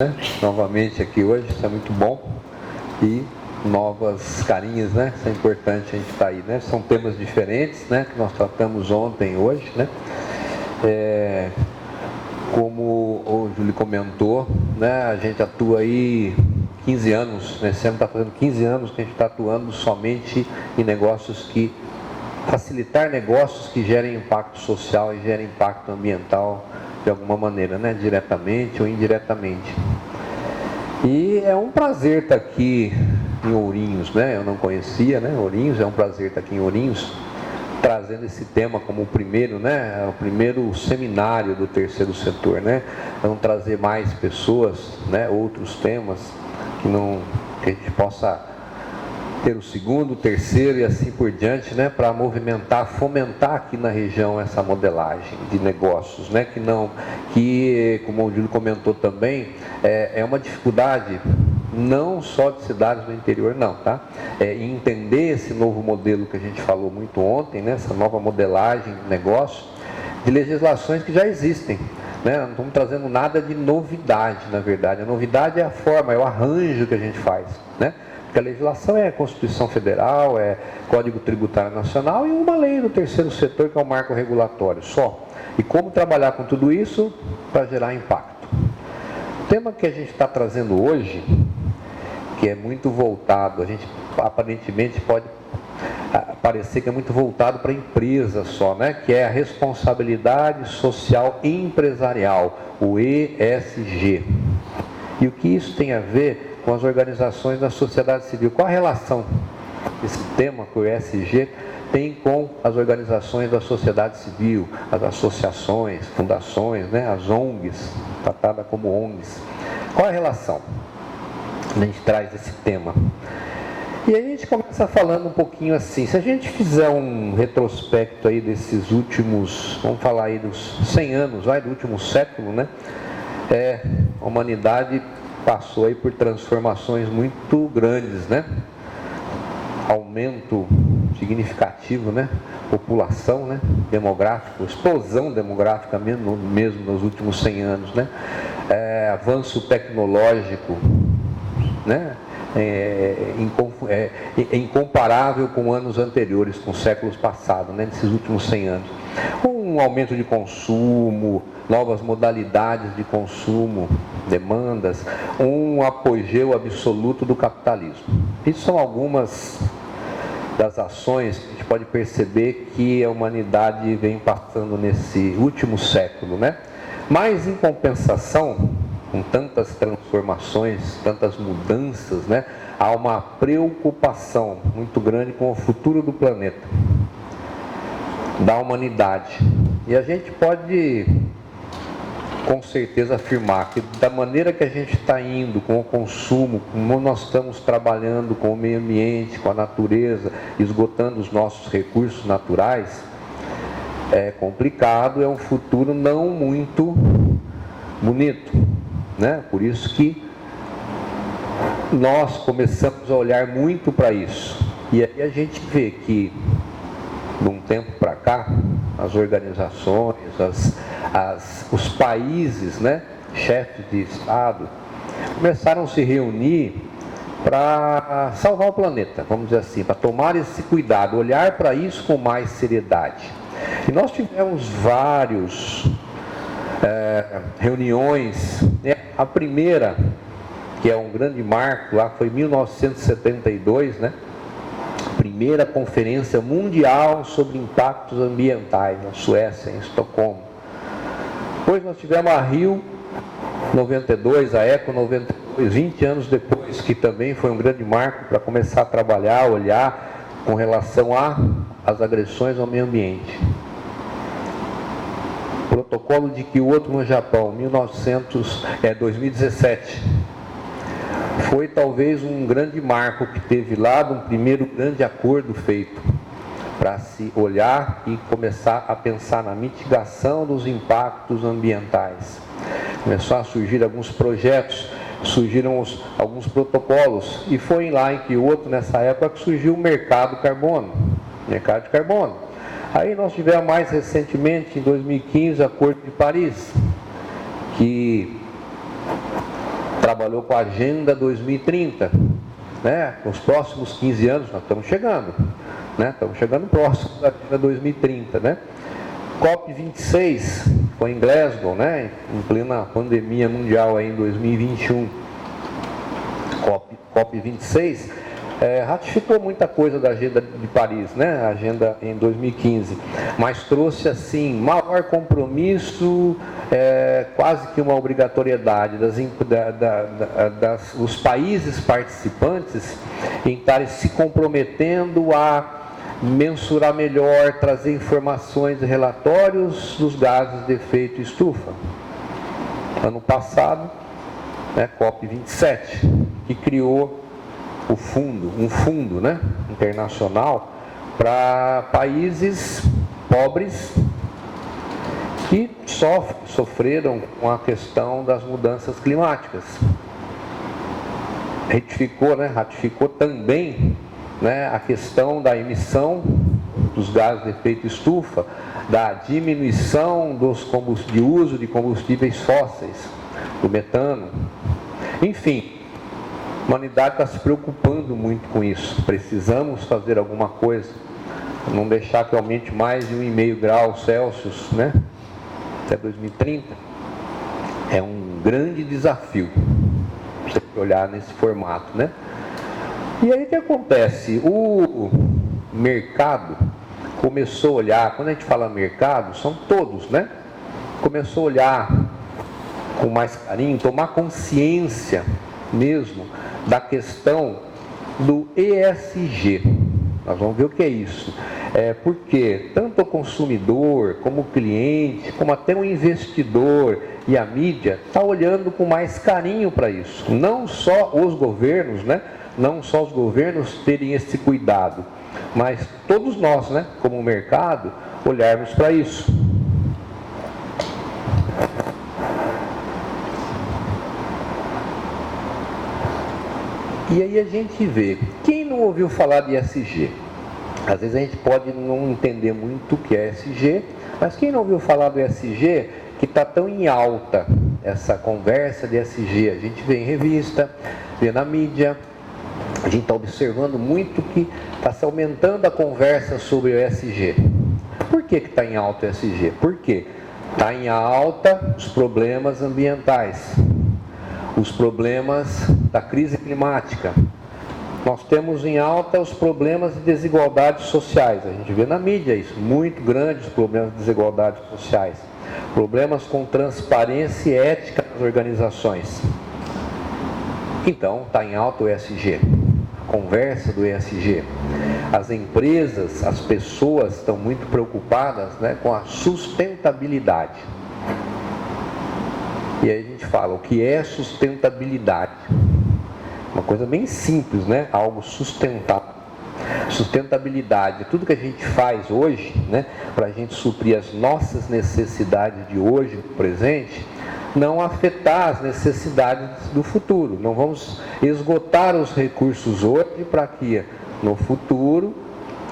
Né? Novamente aqui hoje, isso é muito bom. E novas carinhas, né? Isso é importante a gente estar aí, né? São temas diferentes, né? Que nós tratamos ontem e hoje, né? Como o Júlio comentou, né? A gente atua aí 15 anos, né? Esse ano está fazendo 15 anos que a gente está atuando somente em negócios que... facilitar negócios que gerem impacto social e gerem impacto ambiental de alguma maneira, né? Diretamente ou indiretamente. E é um prazer estar aqui em Ourinhos, né? Eu não conhecia, né? Ourinhos, é um prazer estar aqui em Ourinhos, trazendo esse tema como o primeiro, né? O primeiro seminário do terceiro setor, né? Vamos trazer mais pessoas, né? Outros temas que a gente possa ter o segundo, o terceiro e assim por diante, né, para movimentar, fomentar aqui na região essa modelagem de negócios, né, que como o Júlio comentou também, é uma dificuldade não só de cidades do interior não, tá? Em entender esse novo modelo que a gente falou muito ontem, né, essa nova modelagem de negócio, de legislações que já existem. Né? Não estamos trazendo nada de novidade, na verdade. A novidade é a forma, é o arranjo que a gente faz, né? Porque a legislação é a Constituição Federal, é Código Tributário Nacional e uma lei do terceiro setor que é o marco regulatório só. E como trabalhar com tudo isso para gerar impacto. O tema que a gente está trazendo hoje, que é muito voltado, a gente aparentemente pode parecer que é muito voltado para a empresa só, né? Que é a responsabilidade social empresarial, o ESG. E o que isso tem a ver com as organizações da sociedade civil? Qual a relação desse tema que o ESG tem com as organizações da sociedade civil, as associações, fundações, né? As ONGs, tratada como ONGs? Qual a relação? A gente traz esse tema. E aí a gente começa falando um pouquinho assim, se a gente fizer um retrospecto aí desses últimos, vamos falar aí dos 100 anos, do último século, né? A humanidade passou aí por transformações muito grandes, né? Aumento significativo, né? População, né? Demográfico, explosão demográfica mesmo nos últimos 100 anos, né? Avanço tecnológico, né? Incomparável com anos anteriores, com séculos passados, né? Nesses últimos 100 anos. Um aumento de consumo, novas modalidades de consumo, demandas, um apogeu absoluto do capitalismo. Isso são algumas das ações que a gente pode perceber que a humanidade vem passando nesse último século, né? Mas em compensação, com tantas transformações, tantas mudanças, né? Há uma preocupação muito grande com o futuro do planeta, da humanidade. E a gente pode, com certeza, afirmar que da maneira que a gente está indo com o consumo, como nós estamos trabalhando com o meio ambiente, com a natureza, esgotando os nossos recursos naturais, é complicado, é um futuro não muito bonito, né? Por isso que nós começamos a olhar muito para isso. E aí a gente vê que, de um tempo para cá, as organizações, os países, né, chefes de Estado, começaram a se reunir para salvar o planeta, vamos dizer assim, para tomar esse cuidado, olhar para isso com mais seriedade. E nós tivemos várias reuniões, né? A primeira, que é um grande marco, lá foi em 1972, né? Primeira conferência mundial sobre impactos ambientais na Suécia, em Estocolmo. Depois nós tivemos a Rio 92, a Eco 92, 20 anos depois, que também foi um grande marco para começar a trabalhar, olhar com relação às agressões ao meio ambiente. Protocolo de Kyoto no Japão, 2017. Foi talvez um grande marco que teve lá, um primeiro grande acordo feito para se olhar e começar a pensar na mitigação dos impactos ambientais. Começou a surgir alguns projetos, surgiram alguns protocolos, e foi lá em Kyoto, nessa época, que surgiu o mercado de carbono. Aí nós tivemos mais recentemente, em 2015, o Acordo de Paris, que trabalhou com a Agenda 2030, né? Nos próximos 15 anos nós estamos chegando, né? Estamos chegando próximo da Agenda 2030, né? COP26 foi em Glasgow, né? Em plena pandemia mundial aí em 2021. COP26 ratificou muita coisa da Agenda de Paris, né? A Agenda em 2015, mas trouxe assim maior compromisso, quase que uma obrigatoriedade dos países participantes em estarem se comprometendo a mensurar melhor, trazer informações e relatórios dos gases de efeito estufa. Ano passado, né, COP27, que criou um fundo, né, internacional para países pobres que sofreram com a questão das mudanças climáticas. Ratificou também, né, a questão da emissão dos gases de efeito estufa, da diminuição de uso de combustíveis fósseis, do metano. Enfim, a humanidade está se preocupando muito com isso. Precisamos fazer alguma coisa, não deixar que aumente mais de 1,5 graus Celsius, né, até 2030. É um grande desafio você olhar nesse formato, né? E aí o que acontece? O mercado começou a olhar, quando a gente fala mercado, são todos, né? Começou a olhar com mais carinho, tomar consciência mesmo da questão do ESG. Nós vamos ver o que é isso. Porque tanto o consumidor, como o cliente, como até o investidor e a mídia está olhando com mais carinho para isso. Não só os governos, né? Não só os governos terem esse cuidado, mas todos nós, né, como mercado, olharmos para isso. E aí a gente vê, quem não ouviu falar de ESG? Às vezes a gente pode não entender muito o que é ESG, mas quem não ouviu falar do ESG, que está tão em alta essa conversa de ESG, a gente vê em revista, vê na mídia, a gente está observando muito que está se aumentando a conversa sobre o ESG. Por que está em alta o ESG? Porque está em alta os problemas ambientais, os problemas da crise climática. Nós temos em alta os problemas de desigualdades sociais. A gente vê na mídia isso, muito grandes problemas de desigualdades sociais. Problemas com transparência e ética nas organizações. Então, está em alta o ESG. Conversa do ESG. As empresas, as pessoas estão muito preocupadas, né, com a sustentabilidade. E aí a gente fala, o que é sustentabilidade? Uma coisa bem simples, né? Algo sustentável. Sustentabilidade, tudo que a gente faz hoje, né, para a gente suprir as nossas necessidades de hoje, do presente, não afetar as necessidades do futuro. Não vamos esgotar os recursos hoje para que no futuro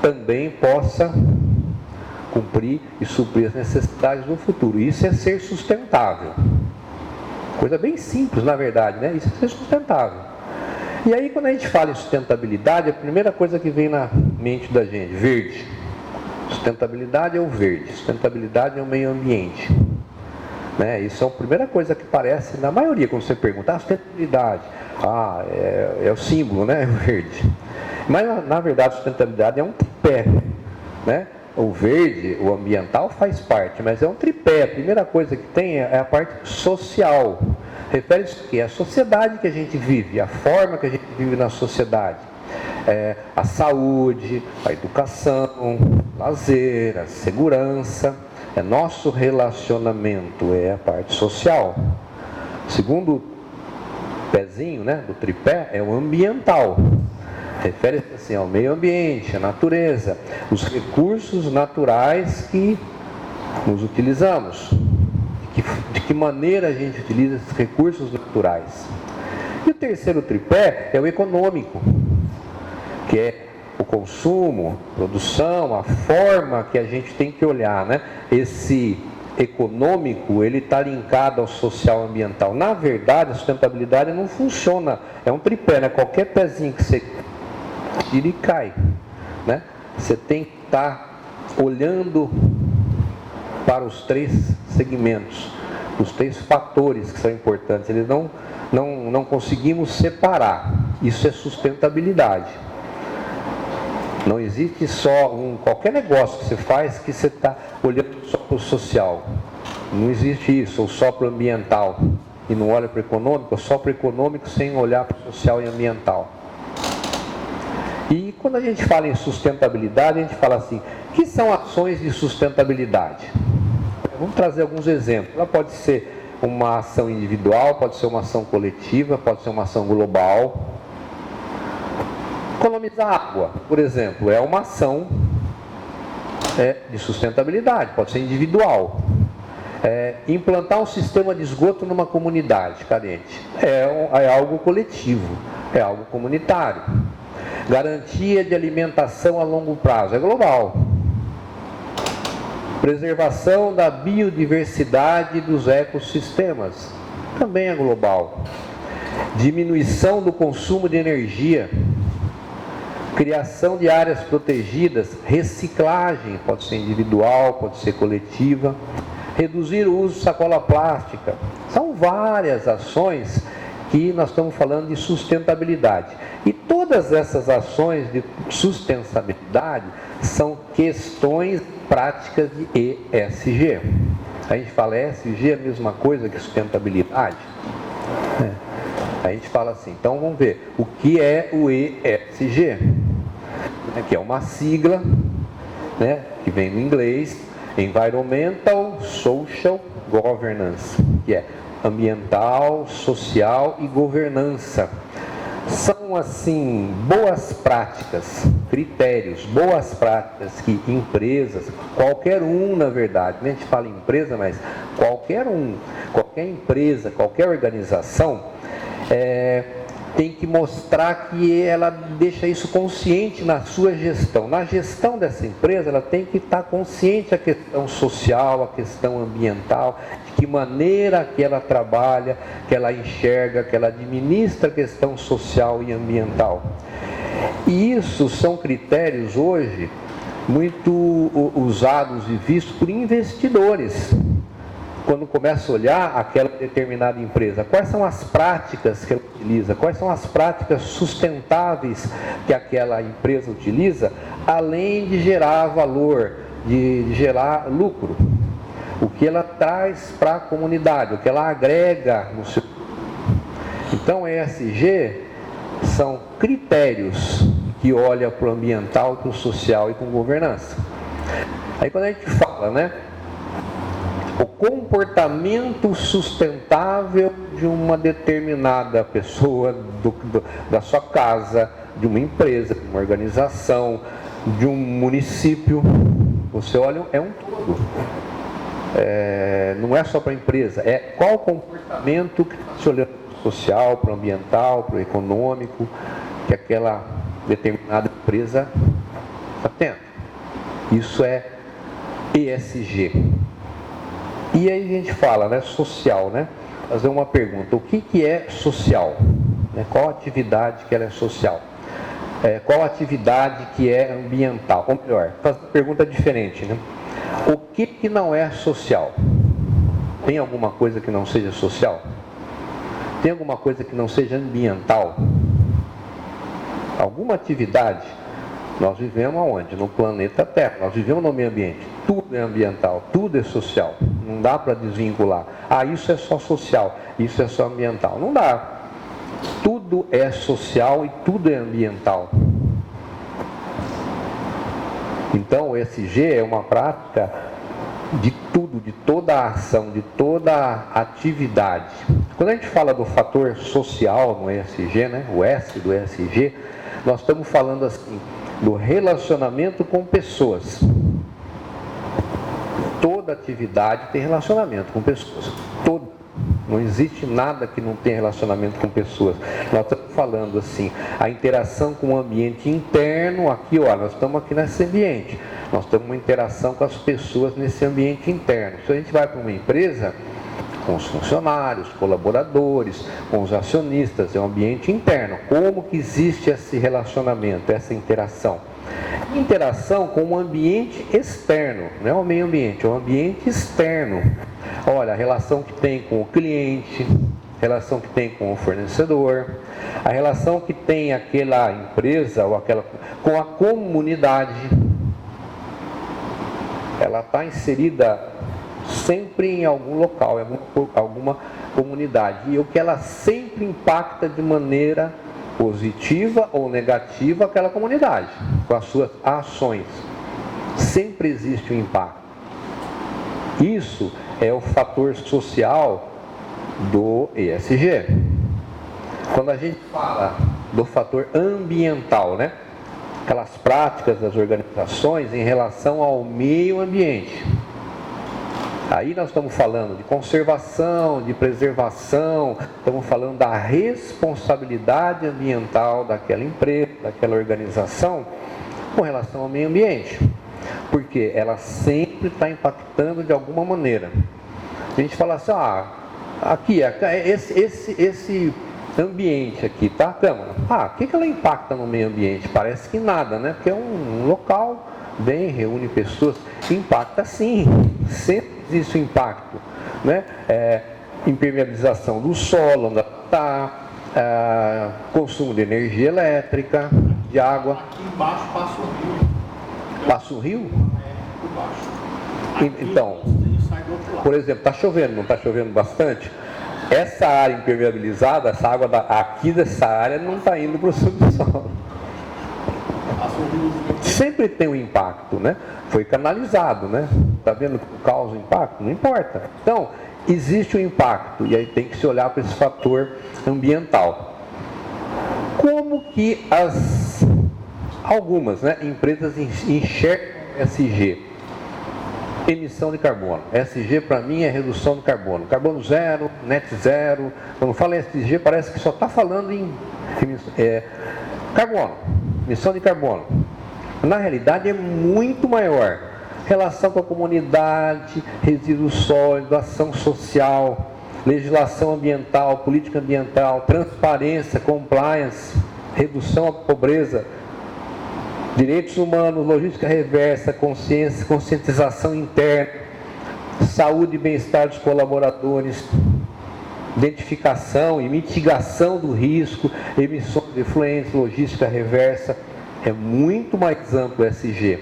também possa cumprir e suprir as necessidades do futuro. Isso é ser sustentável. Coisa bem simples, na verdade, né? Isso é ser sustentável. E aí, quando a gente fala em sustentabilidade, a primeira coisa que vem na mente da gente, verde. Sustentabilidade é o verde, sustentabilidade é o meio ambiente. Né? Isso é a primeira coisa que aparece na maioria, quando você pergunta, sustentabilidade. É o símbolo, né? É o verde. Mas, na verdade, sustentabilidade é um tripé, né? O verde, o ambiental faz parte, mas é um tripé. A primeira coisa que tem é a parte social. Refere-se a quê? A sociedade que a gente vive, a forma que a gente vive na sociedade. A saúde, a educação, lazer, a segurança, nosso relacionamento, é a parte social. O segundo pezinho, né, do tripé é o ambiental. Refere-se assim ao meio ambiente, à natureza, os recursos naturais que nos utilizamos. De que maneira a gente utiliza esses recursos naturais. E o terceiro tripé é o econômico, que é o consumo, produção, a forma que a gente tem que olhar, né? Esse econômico, ele está linkado ao social e ambiental. Na verdade, a sustentabilidade não funciona, é um tripé, né? Qualquer pezinho que você tira e cai, né? Você tem que estar olhando para os três segmentos, os três fatores que são importantes. Eles não conseguimos separar. Isso é sustentabilidade. Não existe só qualquer negócio que você faz que você está olhando só para o social. Não existe isso, ou só para o ambiental e não olha para o econômico, ou só para o econômico sem olhar para o social e ambiental. E quando a gente fala em sustentabilidade, a gente fala assim, o que são ações de sustentabilidade? Vamos trazer alguns exemplos. Ela pode ser uma ação individual, pode ser uma ação coletiva, pode ser uma ação global. Economizar água, por exemplo, é uma ação de sustentabilidade, pode ser individual. Implantar um sistema de esgoto numa comunidade carente é algo coletivo, é algo comunitário. Garantia de alimentação a longo prazo é global. Preservação da biodiversidade dos ecossistemas também é global. Diminuição do consumo de energia. Criação de áreas protegidas, reciclagem, pode ser individual, pode ser coletiva. Reduzir o uso de sacola plástica. São várias ações que nós estamos falando de sustentabilidade. E todas essas ações de sustentabilidade são questões práticas de ESG. A gente fala ESG é a mesma coisa que sustentabilidade? A gente fala assim, então vamos ver, o que é o ESG? Que é uma sigla, né, que vem do inglês, Environmental Social Governance, que é ambiental, social e governança. São, assim, boas práticas, critérios, boas práticas que empresas, qualquer na verdade, a gente fala empresa, mas qualquer empresa, qualquer organização, tem que mostrar que ela deixa isso consciente na sua gestão. Na gestão dessa empresa, ela tem que estar consciente da questão social, a questão ambiental, de que maneira que ela trabalha, que ela enxerga, que ela administra a questão social e ambiental. E isso são critérios hoje muito usados e vistos por investidores. Quando começa a olhar aquela determinada empresa, quais são as práticas que ela utiliza, quais são as práticas sustentáveis que aquela empresa utiliza, além de gerar valor, de gerar lucro, o que ela traz para a comunidade, o que ela agrega no seu. Então, ESG são critérios que olham para o ambiental, para o social e com governança. Aí quando a gente fala, né? O comportamento sustentável de uma determinada pessoa, da sua casa, de uma empresa, de uma organização, de um município. Você olha, é um todo. Não é só para a empresa, é qual o comportamento que está se olhando para o social, para o ambiental, para o econômico, que aquela determinada empresa está tendo. Isso é ESG. E aí a gente fala, né, social, né? Fazer uma pergunta, o que é social? Qual atividade que ela é social? Qual atividade que é ambiental? Ou melhor, fazer uma pergunta diferente, né? O que não é social? Tem alguma coisa que não seja social? Tem alguma coisa que não seja ambiental? Alguma atividade? Nós vivemos aonde? No planeta Terra. Nós vivemos no meio ambiente. Tudo é ambiental, tudo é social. Não dá para desvincular. Isso é só social, isso é só ambiental. Não dá. Tudo é social e tudo é ambiental. Então, o ESG é uma prática de tudo, de toda a ação, de toda a atividade. Quando a gente fala do fator social no ESG, né, o S do ESG, nós estamos falando assim, do relacionamento com pessoas. Toda atividade tem relacionamento com pessoas. Não existe nada que não tenha relacionamento com pessoas. Nós estamos falando assim, a interação com o ambiente interno, aqui, ó, nós estamos aqui nesse ambiente. Nós temos uma interação com as pessoas nesse ambiente interno. Se a gente vai para uma empresa, com os funcionários, colaboradores, com os acionistas, é um ambiente interno. Como que existe esse relacionamento, essa interação? Interação com o ambiente externo, não é o meio ambiente, é o ambiente externo. Olha, a relação que tem com o cliente, a relação que tem com o fornecedor, a relação que tem aquela empresa ou aquela com a comunidade. Ela está inserida sempre em algum local, em alguma comunidade. E o que ela sempre impacta de maneira positiva ou negativa aquela comunidade, com as suas ações. Sempre existe um impacto. Isso é o fator social do ESG. Quando a gente fala do fator ambiental, né? Aquelas práticas das organizações em relação ao meio ambiente. Aí nós estamos falando de conservação, de preservação, estamos falando da responsabilidade ambiental daquela empresa, daquela organização com relação ao meio ambiente. Porque ela sempre está impactando de alguma maneira. A gente fala assim, aqui, esse ambiente aqui, tá, Câmara? O que ela impacta no meio ambiente? Parece que nada, né? Porque é um local, bem, reúne pessoas. Impacta sim, sempre existe um impacto, né? Impermeabilização do solo, onde está, consumo de energia elétrica, de água. Aqui embaixo passa o rio. Passa o rio? Por baixo. Aqui, então, sai do outro lado. por exemplo, está chovendo, não está chovendo bastante? Essa área impermeabilizada, essa água aqui dessa área não está indo para o subsolo. Sempre tem um impacto, né? Foi canalizado, né? Está vendo que causa impacto? Não importa. Então, existe um impacto e aí tem que se olhar para esse fator ambiental. Como que algumas, né, empresas enxergam ESG? Emissão de carbono. ESG para mim é redução do carbono. Carbono zero, net zero. Quando fala em ESG parece que só está falando em carbono, emissão de carbono. Na realidade é muito maior. Relação com a comunidade, resíduos sólidos, ação social, legislação ambiental, política ambiental, transparência, compliance, redução à pobreza, direitos humanos, logística reversa, conscientização interna, saúde e bem-estar dos colaboradores, identificação e mitigação do risco, emissões de efluentes, logística reversa. É muito mais amplo o ESG.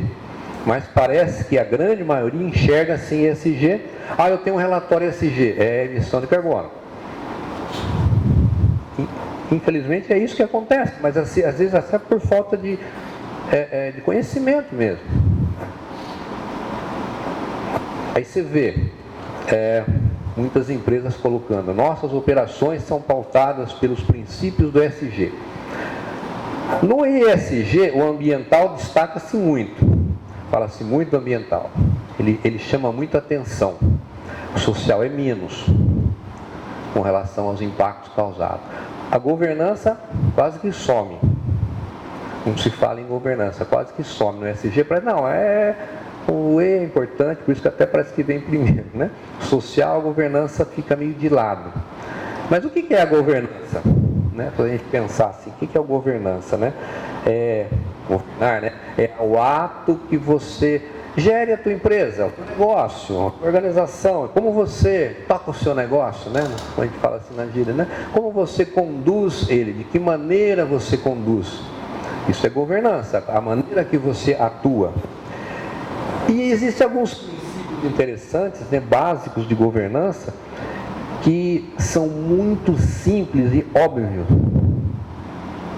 Mas parece que a grande maioria enxerga assim ESG. Eu tenho um relatório ESG, é emissão de carbono. Infelizmente é isso que acontece, mas assim, às vezes até por falta de conhecimento mesmo. Aí você vê muitas empresas colocando: nossas operações são pautadas pelos princípios do ESG. No ESG, o ambiental destaca-se muito. Fala-se muito do ambiental. Ele chama muita atenção. O social é menos com relação aos impactos causados. A governança quase que some. Não se fala em governança, quase que some no ESG. O E é importante, por isso que até parece que vem primeiro, né? Social, a governança fica meio de lado. Mas o que é a governança? Né? Para a gente pensar assim, o que é a governança? Né? Governar, né? É o ato que você gere a tua empresa, o teu negócio, a tua organização, como você toca o seu negócio, né? Como a gente fala assim na gíria, né? Como você conduz ele, de que maneira você conduz. Isso é governança, a maneira que você atua. E existem alguns princípios interessantes, né, básicos de governança, que são muito simples e óbvios.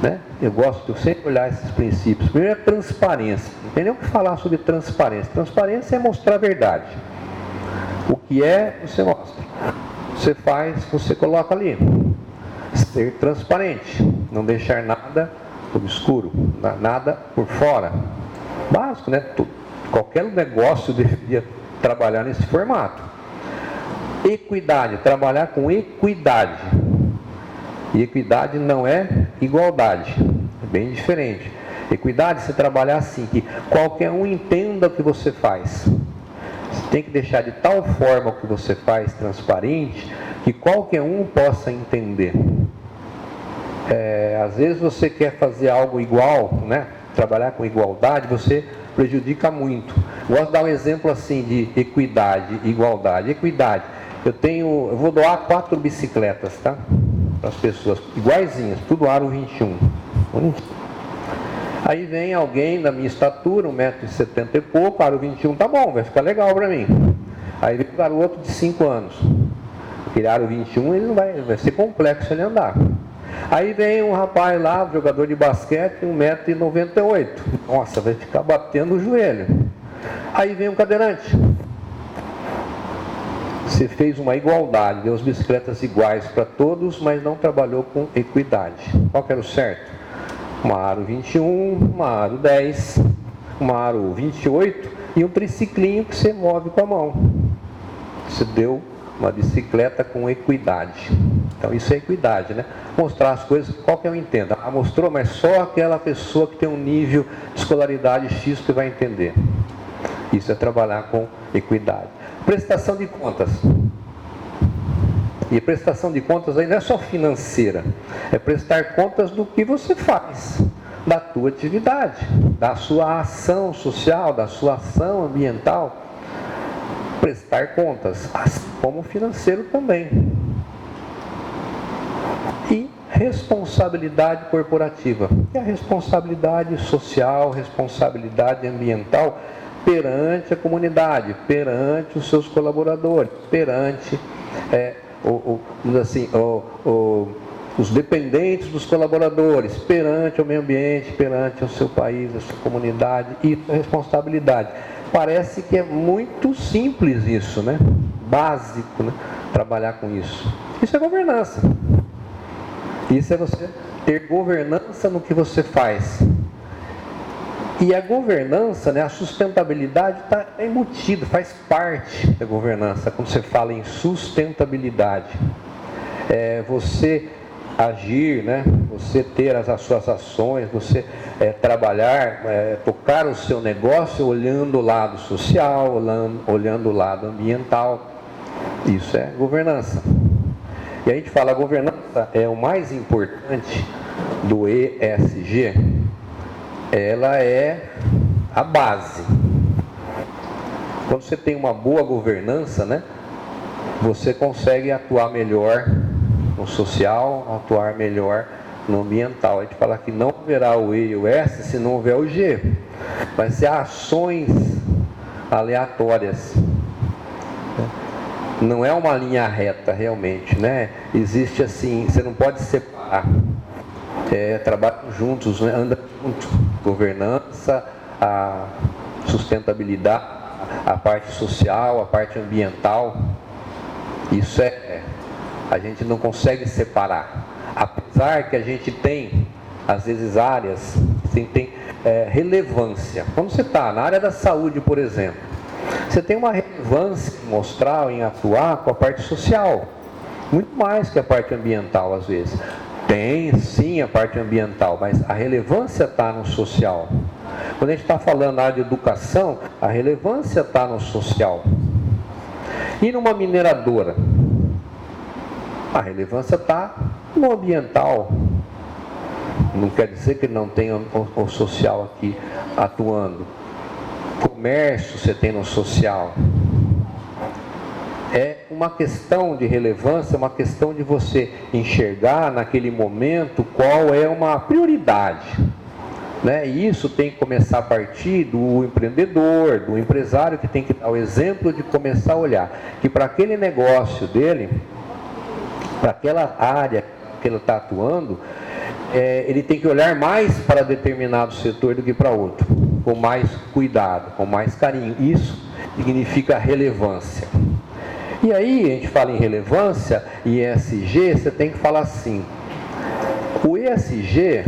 Né? Eu gosto de sempre olhar esses princípios. Primeiro é transparência. Não tem nem o que falar sobre transparência. Transparência é mostrar a verdade. O que é, você mostra. Você faz, você coloca ali. Ser transparente. Não deixar nada obscuro, nada por fora. Básico, né? Qualquer negócio deveria trabalhar nesse formato. Equidade, trabalhar com equidade. E equidade não é igualdade, é bem diferente. Equidade, você trabalhar assim, que qualquer um entenda o que você faz. Você tem que deixar de tal forma o que você faz transparente, que qualquer um possa entender. Às vezes você quer fazer algo igual, né? Trabalhar com igualdade, você prejudica muito. Gosto de dar um exemplo assim de equidade, igualdade. Equidade, eu vou doar 4 bicicletas, tá? Para as pessoas, iguaizinhas, tudo aro 21. Aí vem alguém da minha estatura, 1,70 m e pouco, aro 21, tá bom, vai ficar legal para mim. Aí vem o garoto de 5 anos. Aquele aro 21, ele não vai ser complexo ele andar. Aí vem um rapaz lá, jogador de basquete, 1,98 m. Nossa, vai ficar batendo o joelho. Aí vem um cadeirante. Você fez uma igualdade, deu as bicicletas iguais para todos, mas não trabalhou com equidade. Qual que era o certo? Uma aro 21, uma aro 10, uma aro 28 e um triciclinho que você move com a mão. Você deu uma bicicleta com equidade. Então isso é equidade, né? Mostrar as coisas que qualquer um entenda. Ah, mostrou, mas só aquela pessoa que tem um nível de escolaridade X que vai entender. Isso é trabalhar com equidade. Prestação de contas. E prestação de contas aí não é só financeira, é prestar contas do que você faz, da tua atividade, da sua ação social, da sua ação ambiental. Prestar contas, assim como financeiro também. E responsabilidade corporativa, que é a responsabilidade social, responsabilidade ambiental perante a comunidade, perante os seus colaboradores, perante os dependentes dos colaboradores, perante o meio ambiente, perante o seu país, a sua comunidade e a responsabilidade. Parece que é muito simples isso, né? Básico, né? Trabalhar com isso. Isso é governança. Isso é você ter governança no que você faz. E a governança, né, a sustentabilidade está embutida, faz parte da governança. Quando você fala em sustentabilidade, você agir, né, você ter as suas ações, você trabalhar, tocar o seu negócio olhando o lado social, olhando o lado ambiental. Isso é governança. E a gente fala, a governança é o mais importante do ESG. Ela é a base. Quando você tem uma boa governança, né, você consegue atuar melhor no social, atuar melhor no ambiental. A gente fala que não haverá o E e o S se não houver o G. Vai ser ações aleatórias. Não é uma linha reta realmente, né? Existe assim, você não pode separar. Trabalham juntos, né? Andam juntos. Governança, a sustentabilidade, a parte social, a parte ambiental. Isso a gente não consegue separar. Apesar que a gente tem, às vezes, áreas que tem relevância. Quando você está na área da saúde, por exemplo, você tem uma relevância em mostrar, em atuar com a parte social. Muito mais que a parte ambiental, às vezes. Tem sim a parte ambiental, mas a relevância está no social. Quando a gente está falando na área de educação, a relevância está no social. E numa mineradora, a relevância está no ambiental. Não quer dizer que não tenha o social aqui atuando. Comércio você tem no social. É uma questão de relevância, uma questão de você enxergar naquele momento qual é uma prioridade, né? E isso tem que começar a partir do empreendedor, do empresário, que tem que dar o exemplo de começar a olhar que para aquele negócio dele, para aquela área que ele está atuando, ele tem que olhar mais para determinado setor do que para outro, com mais cuidado, com mais carinho. Isso significa relevância. E aí, a gente fala em relevância, e ESG, você tem que falar assim, o ESG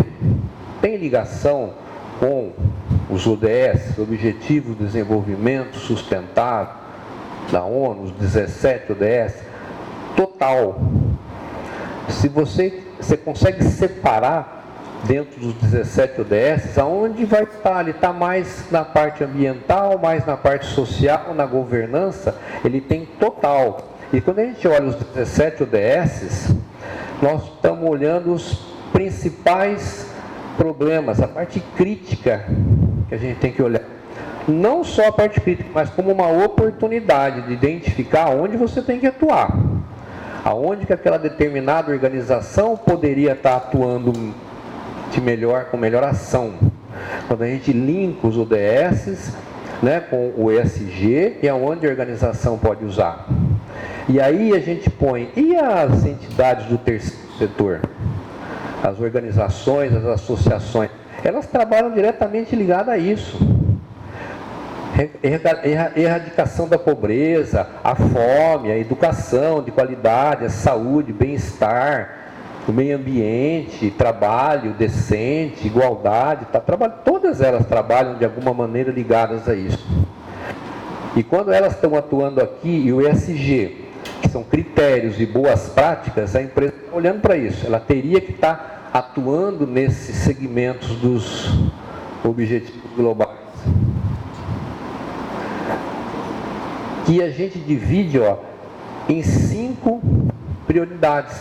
tem ligação com os ODS, Objetivos de Desenvolvimento Sustentável, da ONU, os 17 ODS, total. Se você consegue separar dentro dos 17 ODS, aonde vai estar? Ele está mais na parte ambiental, mais na parte social, na governança, ele tem total. E quando a gente olha os 17 ODS, nós estamos olhando os principais problemas, a parte crítica que a gente tem que olhar. Não só a parte crítica, mas como uma oportunidade de identificar onde você tem que atuar. Aonde que aquela determinada organização poderia estar atuando com melhor ação. Quando a gente linka os ODS, né, com o ESG, e aonde a organização pode usar. E aí a gente põe, e as entidades do terceiro setor? As organizações, as associações, elas trabalham diretamente ligadas a isso. Erradicação da pobreza, a fome, a educação de qualidade, a saúde, bem-estar, o meio ambiente, trabalho decente, igualdade, todas elas trabalham de alguma maneira ligadas a isso. E quando elas estão atuando aqui, e o ESG, que são critérios e boas práticas, a empresa está olhando para isso, ela teria que estar atuando nesses segmentos dos objetivos globais. Que a gente divide em 5 prioridades,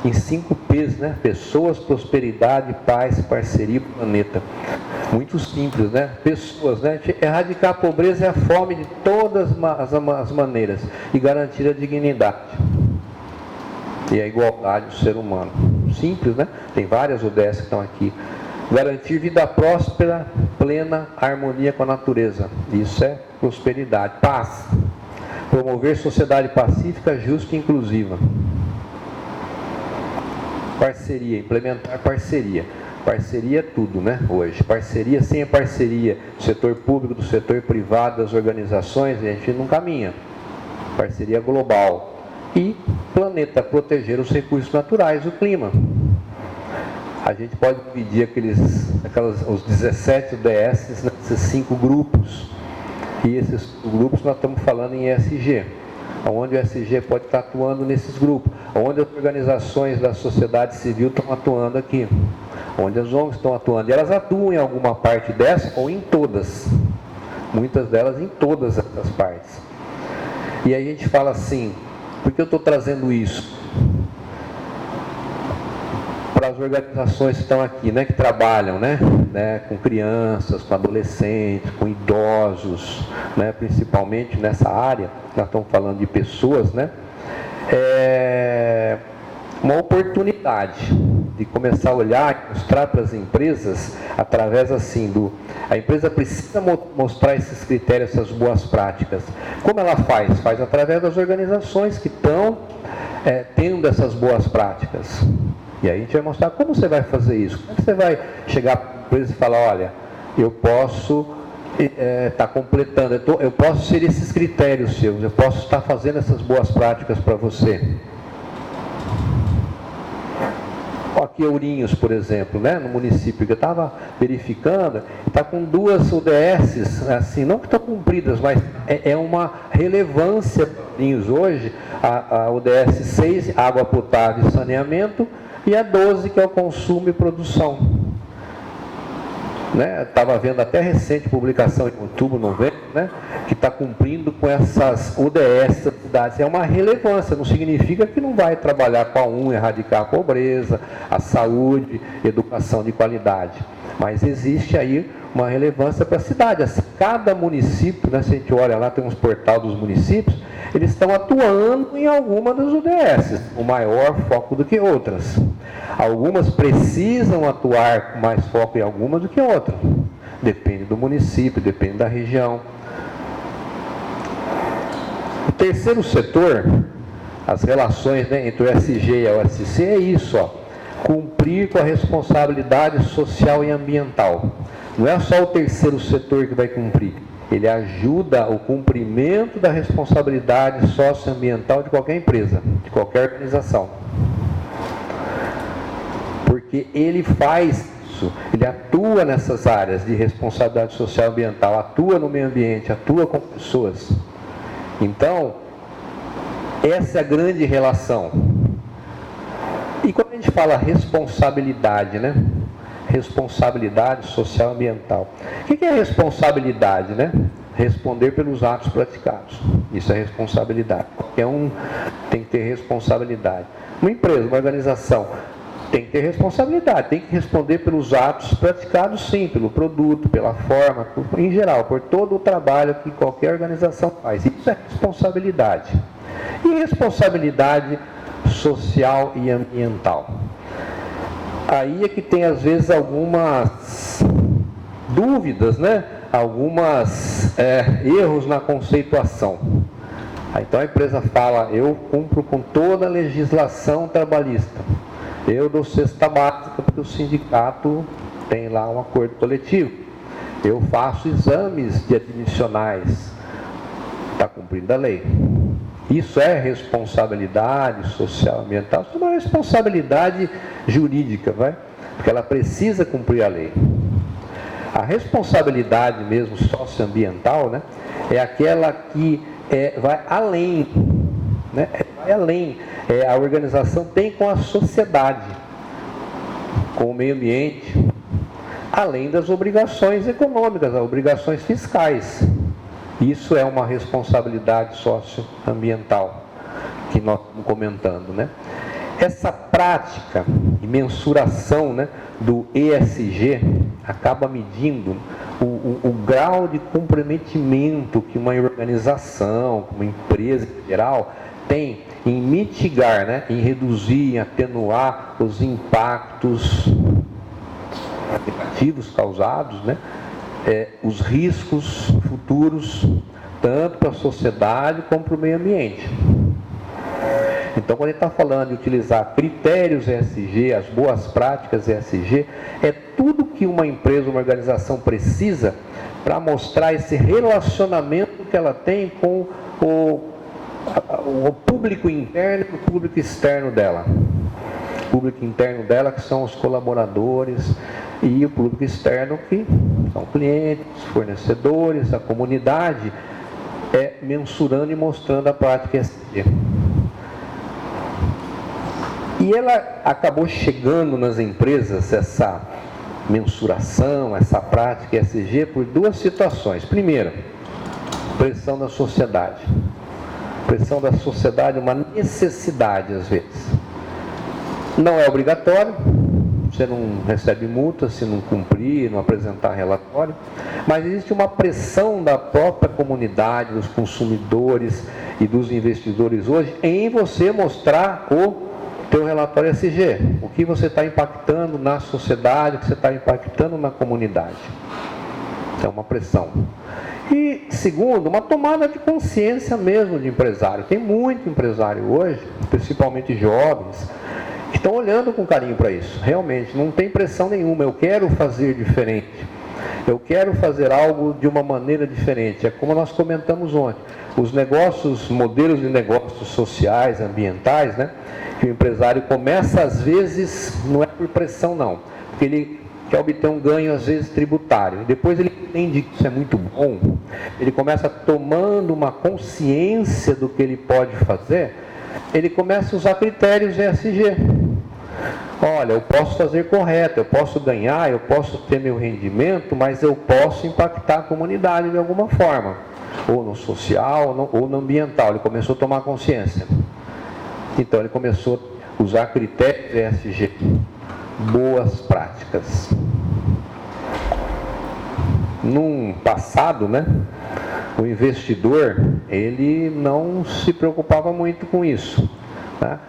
em 5 P's, né? Pessoas, prosperidade, paz, parceria e planeta. Muito simples, né? Pessoas, né? Erradicar a pobreza e a fome de todas as maneiras e garantir a dignidade e a igualdade do ser humano. Simples, né? Tem várias ODS que estão aqui. Garantir vida próspera, plena, harmonia com a natureza. Isso é prosperidade. Paz. Promover sociedade pacífica, justa e inclusiva. Parceria, implementar parceria. Parceria é tudo, né, hoje. Parceria, sem a parceria do setor público, do setor privado, das organizações, a gente não caminha. Parceria global. E planeta, proteger os recursos naturais, o clima. A gente pode dividir os 17 ODS nesses 5 grupos. E esses grupos nós estamos falando em ESG, onde o ESG pode estar atuando nesses grupos, onde as organizações da sociedade civil estão atuando aqui, onde as ONGs estão atuando. E elas atuam em alguma parte dessa ou em todas, muitas delas em todas essas partes. E aí a gente fala assim, por que eu estou trazendo isso? Para as organizações que estão aqui, né, que trabalham, né, com crianças, com adolescentes, com idosos, né, principalmente nessa área, nós estamos falando de pessoas, né, é uma oportunidade de começar a olhar e mostrar para as empresas, através assim a empresa precisa mostrar esses critérios, essas boas práticas. Como ela faz? Faz através das organizações que estão tendo essas boas práticas. E aí a gente vai mostrar como você vai fazer isso. Como é que você vai chegar para a empresa e falar, olha, eu posso estar completando, eu posso ser esses critérios seus, eu posso estar fazendo essas boas práticas para você. Aqui Ourinhos, por exemplo, né, no município que eu estava verificando, está com 2 ODS, assim, não que estão cumpridas, mas é uma relevância para Ourinhos hoje, a ODS 6, água potável e saneamento, e a 12, que é o consumo e produção. Né? Estava vendo até recente publicação em outubro, novembro, né? Que está cumprindo com essas ODS das cidades. É uma relevância, não significa que não vai trabalhar com a erradicar a pobreza, a saúde, educação de qualidade. Mas existe aí uma relevância para a cidade. Assim, cada município, né, se a gente olha lá, tem uns portal dos municípios, eles estão atuando em alguma das ODS, com maior foco do que outras. Algumas precisam atuar com mais foco em algumas do que outras. Depende do município, depende da região. O terceiro setor, as relações, né, entre o SG e a OSC, é isso, cumprir com a responsabilidade social e ambiental. Não é só o terceiro setor que vai cumprir, ele ajuda o cumprimento da responsabilidade socioambiental de qualquer empresa, de qualquer organização. Porque ele faz isso, ele atua nessas áreas de responsabilidade social e ambiental, atua no meio ambiente, atua com pessoas. Então, essa é a grande relação. E quando a gente fala responsabilidade, né? Responsabilidade social e ambiental. O que é responsabilidade, né? Responder pelos atos praticados. Isso é responsabilidade. Qualquer um tem que ter responsabilidade. Uma empresa, uma organização, tem que ter responsabilidade, tem que responder pelos atos praticados, sim, pelo produto, pela forma, em geral, por todo o trabalho que qualquer organização faz. Isso é responsabilidade. E responsabilidade social e ambiental. Aí é que tem, às vezes, algumas dúvidas, né? Alguns erros na conceituação. Então a empresa fala, eu cumpro com toda a legislação trabalhista. Eu dou cesta básica porque o sindicato tem lá um acordo coletivo. Eu faço exames de admissionais. Está cumprindo a lei. Isso é responsabilidade social ambiental. Isso é uma responsabilidade jurídica, vai? Porque ela precisa cumprir a lei. A responsabilidade mesmo socioambiental, né, é aquela que vai além, né? Vai além. A organização tem com a sociedade, com o meio ambiente, além das obrigações econômicas, as obrigações fiscais. Isso é uma responsabilidade socioambiental que nós estamos comentando, né? Essa prática de mensuração, né, do ESG acaba medindo o grau de comprometimento que uma organização, uma empresa em geral, tem em mitigar, né, em reduzir, em atenuar os impactos negativos causados, né, os riscos futuros, tanto para a sociedade como para o meio ambiente. Então, quando a gente está falando de utilizar critérios ESG, as boas práticas ESG, é tudo que uma empresa, uma organização precisa para mostrar esse relacionamento que ela tem com o público interno e o público externo dela. O público interno dela, que são os colaboradores, e o público externo, que são clientes, fornecedores, a comunidade, mensurando e mostrando a prática ESG. E ela acabou chegando nas empresas, essa mensuração, essa prática ESG, por duas situações. Primeiro, pressão da sociedade. Pressão da sociedade é uma necessidade, às vezes. Não é obrigatório, você não recebe multa se não cumprir, não apresentar relatório, mas existe uma pressão da própria comunidade, dos consumidores e dos investidores hoje, em você mostrar o teu relatório ESG, o que você está impactando na sociedade, o que você está impactando na comunidade. É uma pressão. E segundo, uma tomada de consciência mesmo de empresário. Tem muito empresário hoje, principalmente jovens, que estão olhando com carinho para isso. Realmente, não tem pressão nenhuma. Eu quero fazer diferente. Eu quero fazer algo de uma maneira diferente. É como nós comentamos ontem. Os negócios, modelos de negócios sociais, ambientais, né? Que o empresário começa, às vezes, não é por pressão não, porque ele quer obter um ganho, às vezes, tributário. E depois ele entende que isso é muito bom, ele começa tomando uma consciência do que ele pode fazer, ele começa a usar critérios ESG. Olha, eu posso fazer correto, eu posso ganhar, eu posso ter meu rendimento, mas eu posso impactar a comunidade de alguma forma, ou no social, ou no ambiental. Ele começou a tomar consciência. Então ele começou a usar critérios ESG, boas práticas. Num passado, né, o investidor, ele não se preocupava muito com isso, né?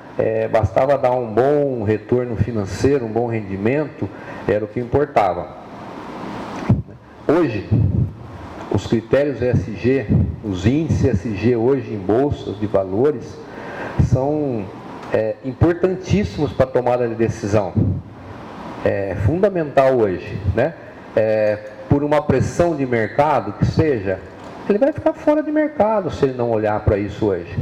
Bastava dar um bom retorno financeiro, um bom rendimento, era o que importava. Hoje, os critérios ESG, os índices ESG hoje em bolsas de valores, são importantíssimos para a tomada de decisão. É fundamental hoje, né? Por uma pressão de mercado que seja, ele vai ficar fora de mercado se ele não olhar para isso hoje.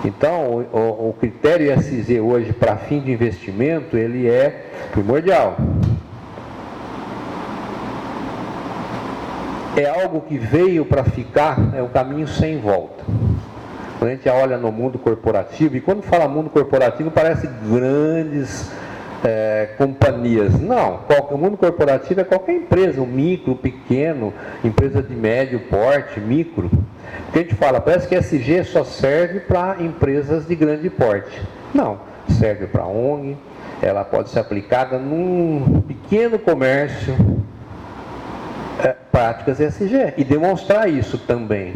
Então, o critério ESG hoje para fim de investimento, ele é primordial. É algo que veio para ficar, é um caminho sem volta. Quando a gente olha no mundo corporativo, e quando fala mundo corporativo parece grandes companhias. Não, o mundo corporativo é qualquer empresa, um micro, pequeno, empresa de médio porte, micro. Porque a gente fala, parece que ESG só serve para empresas de grande porte. Não, serve para ONG, ela pode ser aplicada num pequeno comércio, práticas ESG, e demonstrar isso também.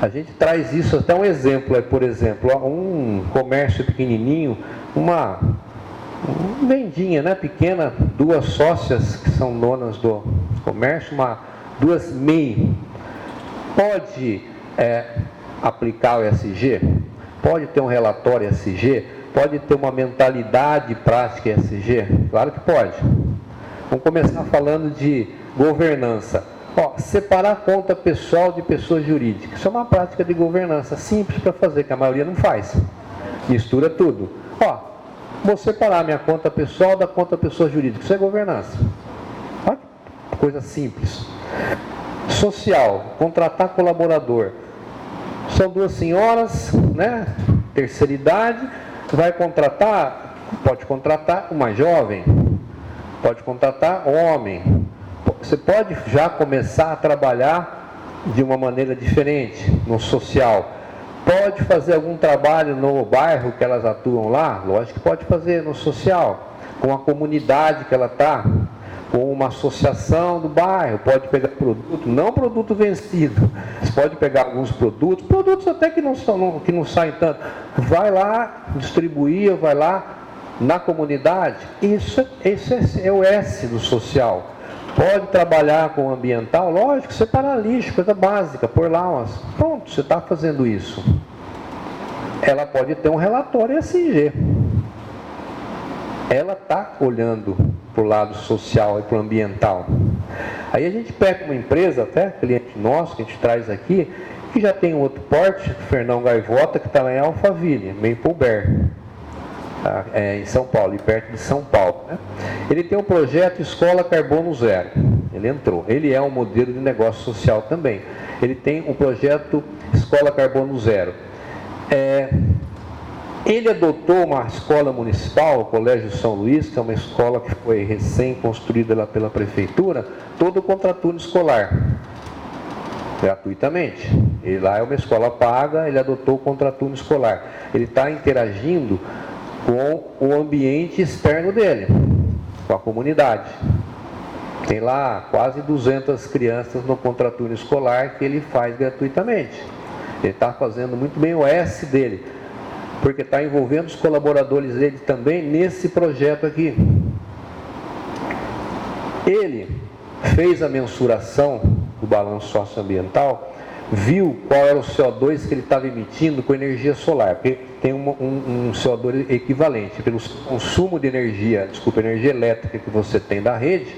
A gente traz isso, até um exemplo, por exemplo, um comércio pequenininho, uma vendinha, né, pequena, duas sócias que são donas do comércio, duas MEI, pode aplicar o ESG? Pode ter um relatório ESG? Pode ter uma mentalidade prática ESG? Claro que pode. Vamos começar falando de governança. Separar conta pessoal de pessoa jurídica. Isso é uma prática de governança simples para fazer, que a maioria não faz. Mistura tudo. Vou separar minha conta pessoal da conta pessoa jurídica. Isso é governança. Olha que coisa simples. Social, contratar colaborador. São duas senhoras, né? Terceira idade, vai contratar, pode contratar uma jovem, pode contratar homem. Você pode já começar a trabalhar de uma maneira diferente no social. Pode fazer algum trabalho no bairro que elas atuam lá? Lógico que pode fazer no social, com a comunidade que ela está, com uma associação do bairro. Pode pegar produto, não produto vencido. Você pode pegar alguns produtos até que não saem tanto. Vai lá distribuir, vai lá na comunidade. Esse é o S do social. Pode trabalhar com o ambiental, lógico, separar lixo, coisa básica, pôr lá umas. Pronto, você está fazendo isso. Ela pode ter um relatório ESG. Ela está olhando para o lado social e para o ambiental. Aí a gente pega uma empresa, até cliente nosso, que a gente traz aqui, que já tem um outro porte, Fernão Gaivota, que está lá em Alphaville, Maple Bear, em São Paulo, e perto de São Paulo. Né? Ele tem um projeto Escola Carbono Zero. Ele entrou. Ele é um modelo de negócio social também. Ele tem um projeto Escola Carbono Zero. Ele adotou uma escola municipal, o Colégio São Luís, que é uma escola que foi recém-construída pela prefeitura, todo o contraturno escolar, gratuitamente. E lá é uma escola paga, ele adotou o contraturno escolar. Ele está interagindo com o ambiente externo dele, com a comunidade. Tem lá quase 200 crianças no contraturno escolar que ele faz gratuitamente. Ele está fazendo muito bem o S dele, porque está envolvendo os colaboradores dele também nesse projeto aqui. Ele fez a mensuração do balanço socioambiental, viu qual era o CO2 que ele estava emitindo com energia solar, porque tem um CO2 equivalente. Pelo consumo de energia, energia elétrica que você tem da rede,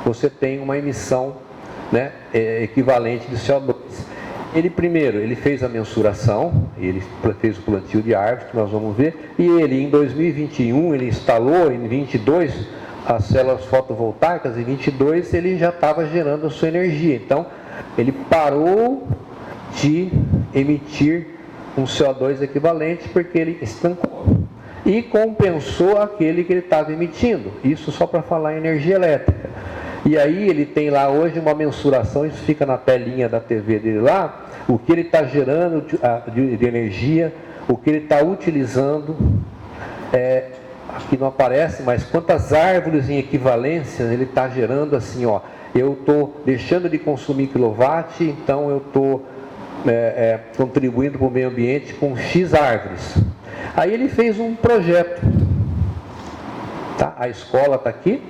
você tem uma emissão, né, equivalente de CO2. Ele fez a mensuração, ele fez o plantio de árvores, que nós vamos ver, e ele, em 2021, ele instalou, em 22, as células fotovoltaicas, em 22 ele já estava gerando a sua energia. Então, ele parou de emitir um CO2 equivalente, porque ele estancou. E compensou aquele que ele estava emitindo. Isso só para falar em energia elétrica. E aí ele tem lá hoje uma mensuração, isso fica na telinha da TV dele lá, o que ele está gerando de energia, o que ele está utilizando, aqui não aparece, mas quantas árvores em equivalência ele está gerando, assim, eu estou deixando de consumir quilowatt, então eu estou contribuindo para o meio ambiente com X árvores. Aí ele fez um projeto, tá? A escola está aqui,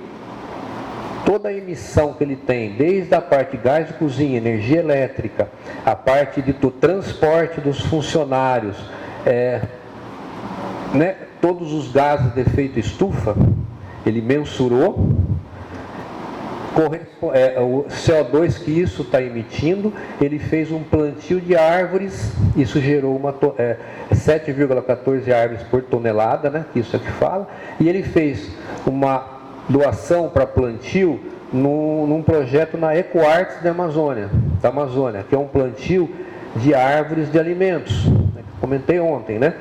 toda a emissão que ele tem, desde a parte de gás de cozinha, energia elétrica, a parte do transporte dos funcionários, né, todos os gases de efeito estufa, ele mensurou, o CO2 que isso está emitindo, ele fez um plantio de árvores, isso gerou 7,14 árvores por tonelada, né, isso é que fala, e ele fez uma doação para plantio num projeto na EcoArts da Amazônia, que é um plantio de árvores de alimentos, né, que eu comentei ontem, né?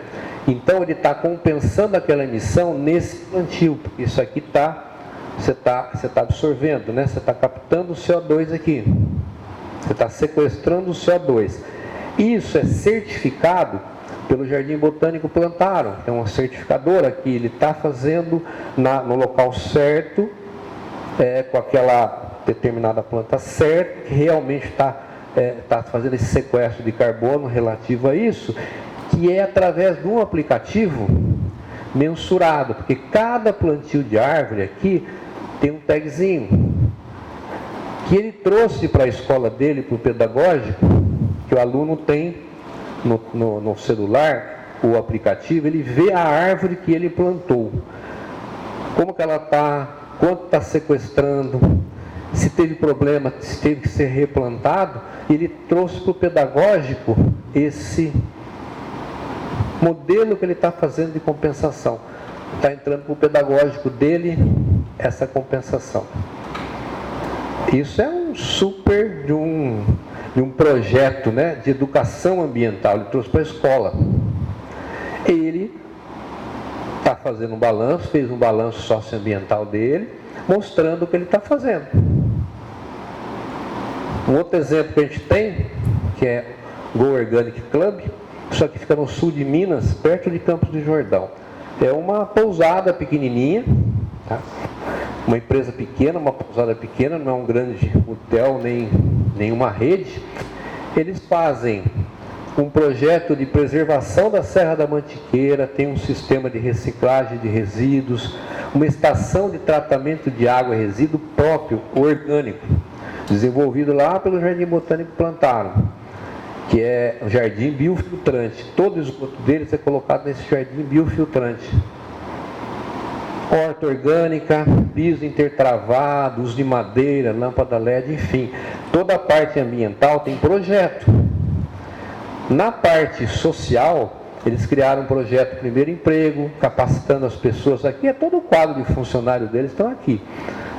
Então ele está compensando aquela emissão nesse plantio, porque isso aqui você está absorvendo, né? Você está captando o CO2 aqui, você está sequestrando o CO2. Isso é certificado pelo Jardim Botânico Plantarum, tem uma certificadora aqui, ele está fazendo no local certo, com aquela determinada planta certa, que realmente está fazendo esse sequestro de carbono relativo a isso, que é através de um aplicativo mensurado, porque cada plantio de árvore aqui tem um tagzinho, que ele trouxe para a escola dele, para o pedagógico, que o aluno tem no celular, o aplicativo, ele vê a árvore que ele plantou, como que ela está, quanto está sequestrando, se teve problema, se teve que ser replantado. Ele trouxe para o pedagógico esse modelo que ele está fazendo de compensação. Está entrando para o pedagógico dele essa compensação. Isso é um super de um projeto, né, de educação ambiental. Ele trouxe para a escola. Ele está fazendo um balanço, fez um balanço socioambiental dele, mostrando o que ele está fazendo. Um outro exemplo que a gente tem, que é Go Organic Club, isso aqui fica no sul de Minas, perto de Campos do Jordão. É uma pousada pequenininha, tá? Uma empresa pequena, uma pousada pequena, não é um grande hotel, nem uma rede. Eles fazem um projeto de preservação da Serra da Mantiqueira, tem um sistema de reciclagem de resíduos, uma estação de tratamento de água e resíduo próprio, orgânico, desenvolvido lá pelo Jardim Botânico Plantarum, que é um jardim biofiltrante. Todo o esgoto deles é colocado nesse jardim biofiltrante. Horta orgânica, piso intertravado, uso de madeira, lâmpada LED, enfim. Toda a parte ambiental tem projeto. Na parte social, eles criaram um projeto Primeiro Emprego, capacitando as pessoas aqui. Todo o quadro de funcionários deles estão aqui,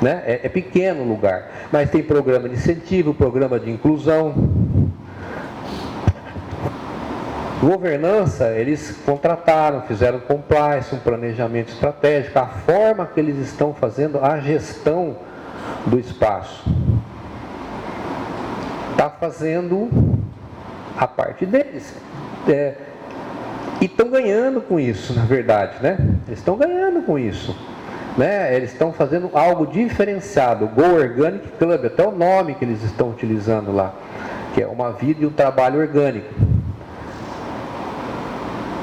né? É pequeno o lugar, mas tem programa de incentivo, programa de inclusão. Governança, eles contrataram, fizeram compliance, um planejamento estratégico, a forma que eles estão fazendo a gestão do espaço. Está fazendo a parte deles. E estão ganhando com isso, na verdade, né? Eles estão ganhando com isso, né? Eles estão fazendo algo diferenciado, Go Organic Club, até o nome que eles estão utilizando lá, que é uma vida e um trabalho orgânico.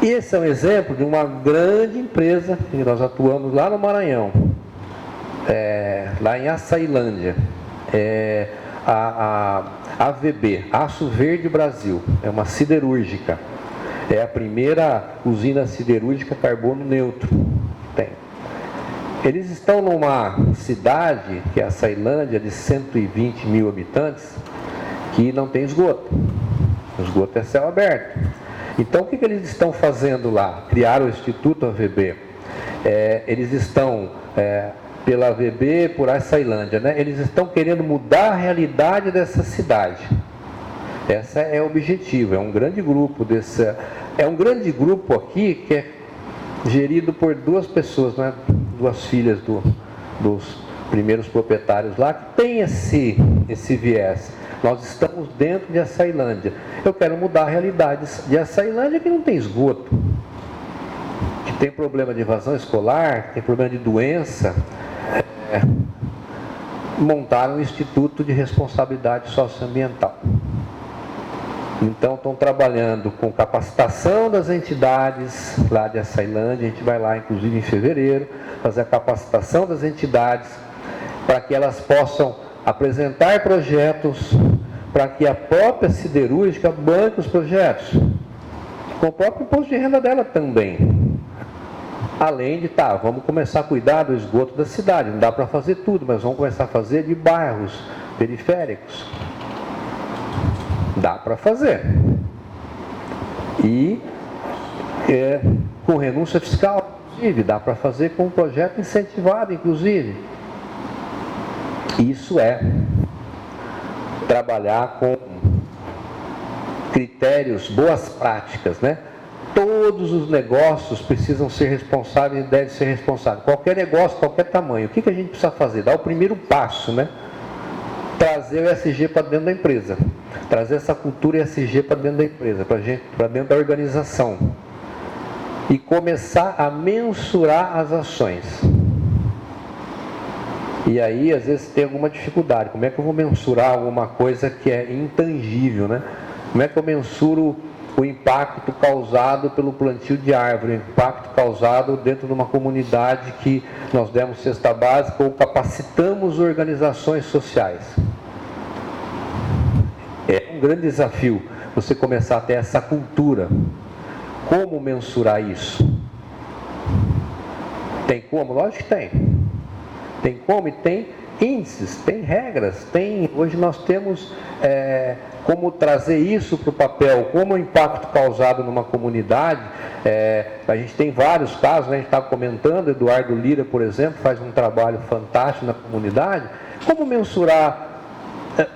E esse é um exemplo de uma grande empresa que nós atuamos lá no Maranhão, lá em Açailândia, a AVB, Aço Verde Brasil, é uma siderúrgica, é a primeira usina siderúrgica carbono neutro que tem. Eles estão numa cidade, que é a Açailândia, de 120 mil habitantes, que não tem esgoto. O esgoto é céu aberto. Então, o que eles estão fazendo lá? Criaram o Instituto AVB. Eles estão, pela AVB, por Açailândia, né? Eles estão querendo mudar a realidade dessa cidade. Esse é o objetivo. É um grande grupo um grande grupo aqui que é gerido por duas pessoas, né? Duas filhas dos primeiros proprietários lá, que tem esse viés. Nós estamos dentro de Açailândia. Eu quero mudar a realidade de Açailândia, que não tem esgoto, que tem problema de evasão escolar, que tem problema de doença. Montaram um Instituto de Responsabilidade Socioambiental. Então, estão trabalhando com capacitação das entidades lá de Açailândia. A gente vai lá, inclusive, em fevereiro, fazer a capacitação das entidades para que elas possam apresentar projetos, para que a própria siderúrgica banque os projetos, com o próprio imposto de renda dela também. Além de, vamos começar a cuidar do esgoto da cidade, não dá para fazer tudo, mas vamos começar a fazer de bairros periféricos. Dá para fazer. E com renúncia fiscal, inclusive, dá para fazer com um projeto incentivado, inclusive. Isso é trabalhar com critérios, boas práticas, né? Todos os negócios precisam ser responsáveis e devem ser responsáveis. Qualquer negócio, qualquer tamanho. O que a gente precisa fazer? Dar o primeiro passo, né? Trazer o ESG para dentro da empresa. Trazer essa cultura ESG para dentro da empresa, para dentro da organização. E começar a mensurar as ações. E aí, às vezes, tem alguma dificuldade. Como é que eu vou mensurar alguma coisa que é intangível, né? Como é que eu mensuro o impacto causado pelo plantio de árvore, o impacto causado dentro de uma comunidade que nós demos cesta básica ou capacitamos organizações sociais? É um grande desafio você começar a ter essa cultura. Como mensurar isso? Tem como? Lógico que tem. Tem como e tem índices, tem regras, hoje nós temos como trazer isso para o papel, como o impacto causado numa comunidade. A gente tem vários casos, né? A gente estava comentando, Eduardo Lira, por exemplo, faz um trabalho fantástico na comunidade. Como mensurar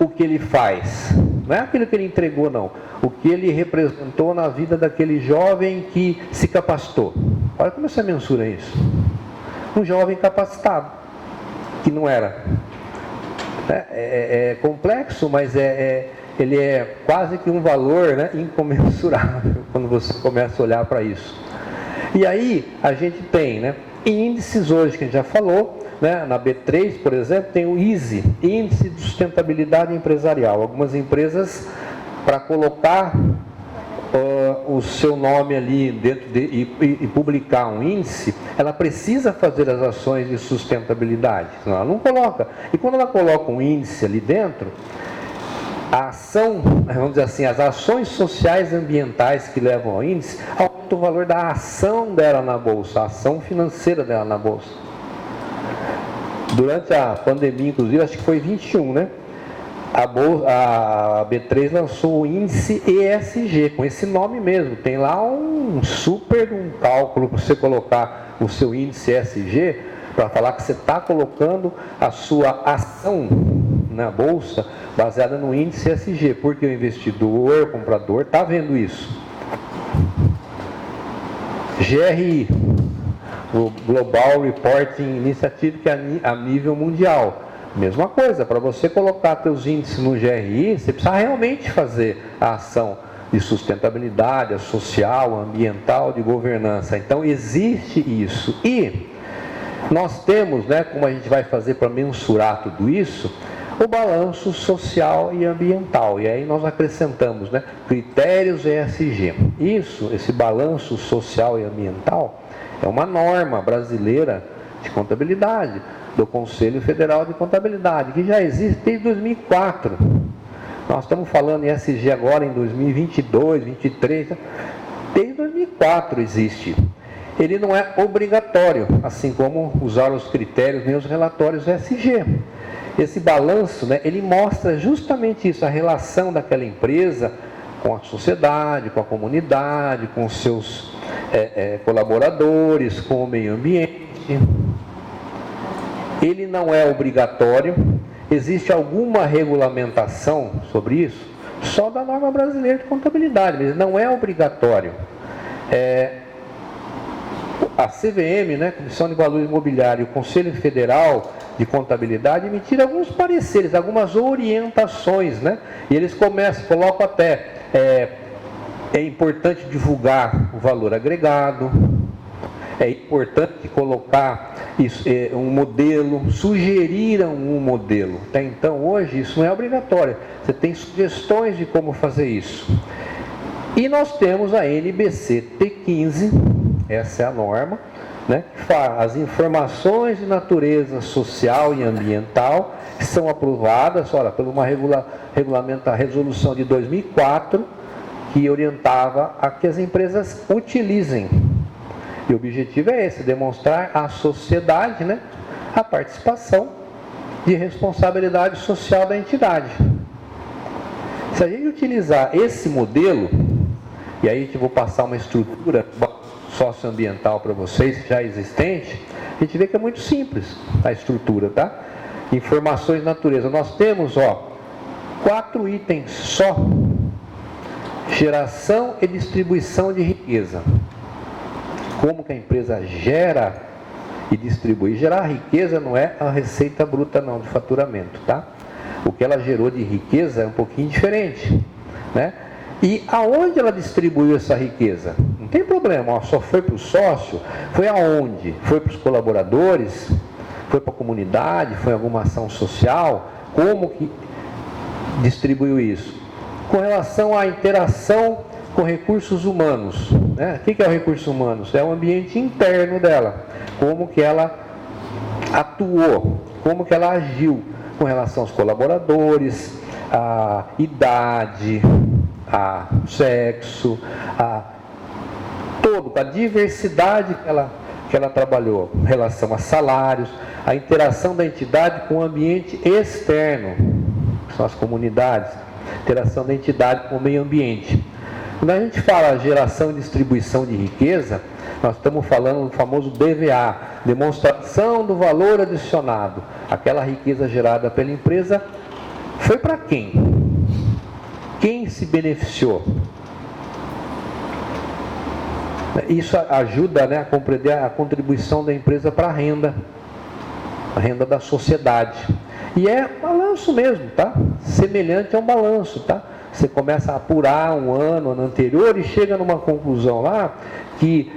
o que ele faz? Não é aquilo que ele entregou, não. O que ele representou na vida daquele jovem que se capacitou. Olha como você mensura isso. Um jovem capacitado, que não era. É complexo, mas ele é quase que um valor, né, incomensurável quando você começa a olhar para isso. E aí a gente tem, né, índices hoje que a gente já falou, né, na B3, por exemplo, tem o ISE, Índice de Sustentabilidade Empresarial. Algumas empresas, para colocar o seu nome ali dentro e publicar um índice, ela precisa fazer as ações de sustentabilidade, senão ela não coloca. E quando ela coloca um índice ali dentro, a ação, vamos dizer assim, as ações sociais e ambientais que levam ao índice, aumenta o valor da ação dela na bolsa, a ação financeira dela na bolsa. Durante a pandemia, inclusive, acho que foi 21, né? A B3 lançou o índice ESG, com esse nome mesmo. Tem lá um cálculo para você colocar o seu índice ESG, para falar que você está colocando a sua ação na bolsa baseada no índice ESG, porque o investidor, o comprador, está vendo isso. GRI, o Global Reporting Initiative, que é a nível mundial. Mesma coisa, para você colocar seus índices no GRI, você precisa realmente fazer a ação de sustentabilidade, a social, a ambiental, de governança. Então existe isso. E nós temos, né, como a gente vai fazer para mensurar tudo isso, o balanço social e ambiental. E aí nós acrescentamos, né, critérios ESG. Esse balanço social e ambiental é uma norma brasileira de contabilidade, do Conselho Federal de Contabilidade, que já existe desde 2004. Nós estamos falando em ESG agora em 2022, 2023, desde 2004 existe. Ele não é obrigatório, assim como usar os critérios nem os relatórios ESG. Esse balanço, né, ele mostra justamente isso, a relação daquela empresa com a sociedade, com a comunidade, com os seus colaboradores, com o meio ambiente. Ele não é obrigatório. Existe alguma regulamentação sobre isso? Só da norma brasileira de contabilidade, mas não é obrigatório. A CVM, né, Comissão de Valores Imobiliários, o Conselho Federal de Contabilidade, emitiram alguns pareceres, algumas orientações, né? E eles colocam até, é importante divulgar o valor agregado, é importante colocar isso, um modelo, sugeriram um modelo. Até então, hoje, isso não é obrigatório. Você tem sugestões de como fazer isso. E nós temos a NBC T15, essa é a norma, né, que faz as informações de natureza social e ambiental, que são aprovadas, por uma resolução de 2004, que orientava a que as empresas utilizem. E o objetivo é esse, demonstrar à sociedade, né, a participação de responsabilidade social da entidade. Se a gente utilizar esse modelo, e aí eu vou passar uma estrutura socioambiental para vocês, já existente, a gente vê que é muito simples a estrutura, tá? Informações de natureza. Nós temos, 4 itens só Geração e distribuição de riqueza. Como que a empresa gera e distribui? Gerar riqueza não é a receita bruta não, de faturamento, tá? O que ela gerou de riqueza é um pouquinho diferente, né? E aonde ela distribuiu essa riqueza? Não tem problema, ó, só foi para o sócio, foi aonde? Foi para os colaboradores? Foi para a comunidade? Foi alguma ação social? Como que distribuiu isso? Com relação à interação com recursos humanos, né? O que é o recurso humano? É o ambiente interno dela, como que ela atuou, como que ela agiu com relação aos colaboradores, a idade, a sexo, a diversidade que ela trabalhou, em relação a salários, a interação da entidade com o ambiente externo, que são as comunidades, interação da entidade com o meio ambiente. Quando a gente fala geração e distribuição de riqueza, nós estamos falando do famoso DVA, demonstração do valor adicionado. Aquela riqueza gerada pela empresa foi para quem? Quem se beneficiou? Isso ajuda, né, a compreender a contribuição da empresa para a renda da sociedade. E é balanço mesmo, tá? Semelhante a um balanço, tá? Você começa a apurar um ano anterior e chega numa conclusão lá que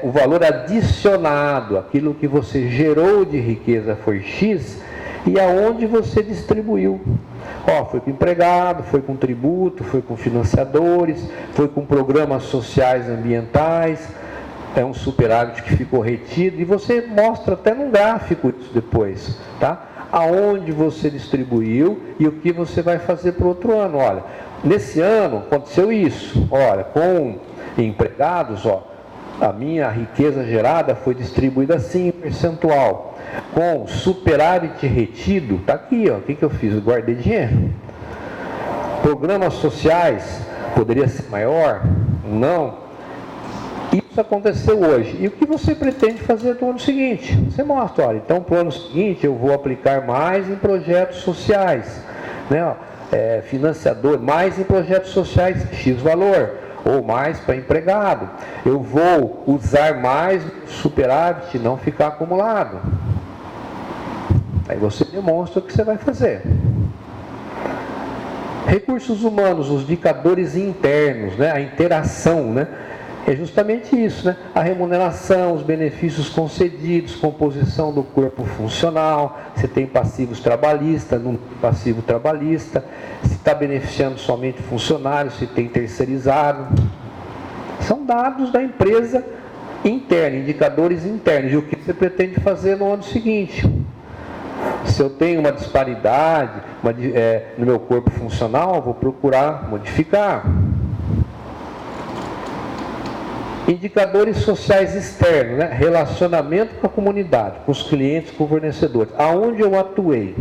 o valor adicionado, aquilo que você gerou de riqueza foi X, e aonde você distribuiu. Foi com empregado, foi com tributo, foi com financiadores, foi com programas sociais ambientais, é um superávit que ficou retido, e você mostra até num gráfico isso depois, tá? Aonde você distribuiu e o que você vai fazer para o outro ano. Olha, nesse ano aconteceu isso, olha, com empregados, a minha riqueza gerada foi distribuída assim, em percentual. Com superávit retido, está aqui, o que eu fiz? Eu guardei dinheiro. Programas sociais, poderia ser maior? Não. Isso aconteceu hoje. E o que você pretende fazer no ano seguinte? Você mostra, olha, então para o ano seguinte eu vou aplicar mais em projetos sociais, né? Financiador, mais em projetos sociais, X valor, ou mais para empregado. Eu vou usar mais superávit, não ficar acumulado. Aí você demonstra o que você vai fazer. Recursos humanos, os indicadores internos, né? A interação, né? É justamente isso, né? A remuneração, os benefícios concedidos, composição do corpo funcional, se tem passivos trabalhistas, não tem passivo trabalhista, se está beneficiando somente funcionários, se tem terceirizado. São dados da empresa interna, indicadores internos, e o que você pretende fazer no ano seguinte. Se eu tenho uma disparidade no meu corpo funcional, vou procurar modificar. Indicadores sociais externos, né? Relacionamento com a comunidade, com os clientes, com os fornecedores. Aonde eu atuei?